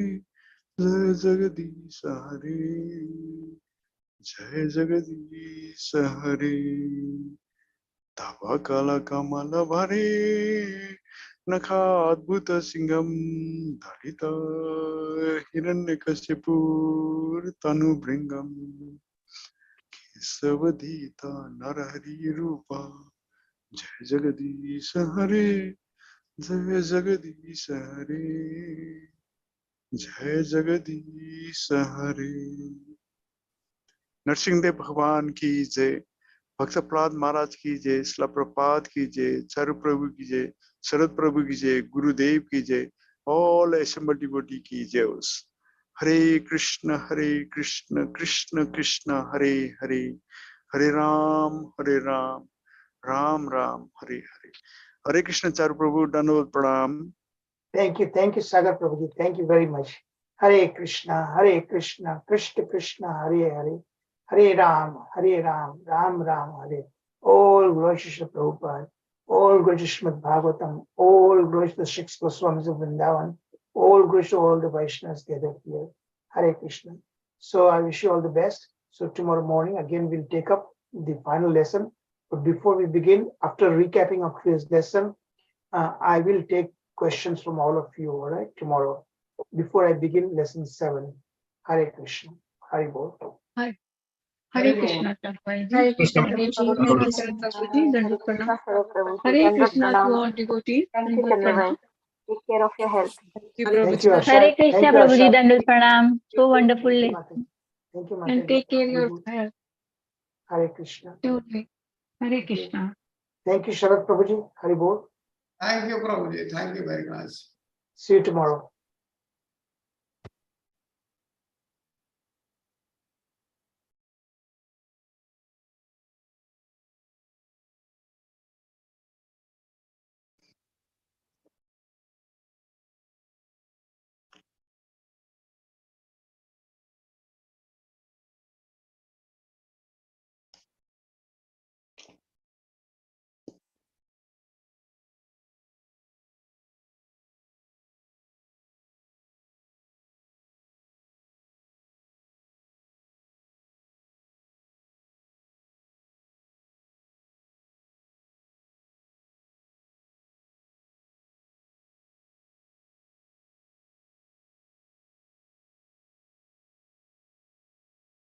Jai Jagadisha Hare Jai Jagadisha Hare. Tavakala Kamala Bhare Nakhadbhuta Singham Dharita Hiranyakasipur Tanubringam Kesavadita Narahari Rupa Jai Jagadisha Hare Jai Jagadisha Hare Jai Jagadisha Hare. Narasimhadeva भगवान की जय, भक्त प्रहलाद महाराज की जय, श्रील प्रभुपाद की जय, चारु प्रभु की जय, शरद प्रभु की जय, गुरुदेव की जय, ऑल assembled devotee की जय. हरे कृष्ण कृष्ण कृष्ण हरे हरे, हरे राम राम राम हरे हरे. हरे कृष्ण चारु प्रभु, दंडवत प्रणाम. Thank you, Saga Prabhuji. Thank you very much. Hare Krishna, Krishna Krishna, Hare Hare. Hare Ram, Ram Ram, Hare. All glory to Srila Prabhupada, all glory to Srimad Bhagavatam, all glory to the six Goswamis of Vrindavan, all glory to all the Vaishnavas gathered here. Hare Krishna. So I wish you all the best. So tomorrow morning, again, we'll take up the final lesson. But before we begin, after recapping of today's lesson, I will take questions from all of you, all right, tomorrow. Before I begin lesson 7. Hare Krishna. Hare Bol. Hare Krishna, Prabhupada. Hare Krishna, Hare Prabhuji. Krishna, Thank you so much. Prabhuji. Dandavat pranam. Hare Krishna to all devotees. Dandavat pranam. Take care of your health. Thank you, Asha. Hare Krishna, Thank you, Prabhuji. Asha. Dandavat pranam. So wonderful. Thank you, Mataji. Thank you, Mataji. And take care of your health. Hare Krishna. Totally. Hare Krishna. Thank you, Sharad Prabhuji. Hare Bol. Thank you, Prabhuji. Thank you very much. See you tomorrow.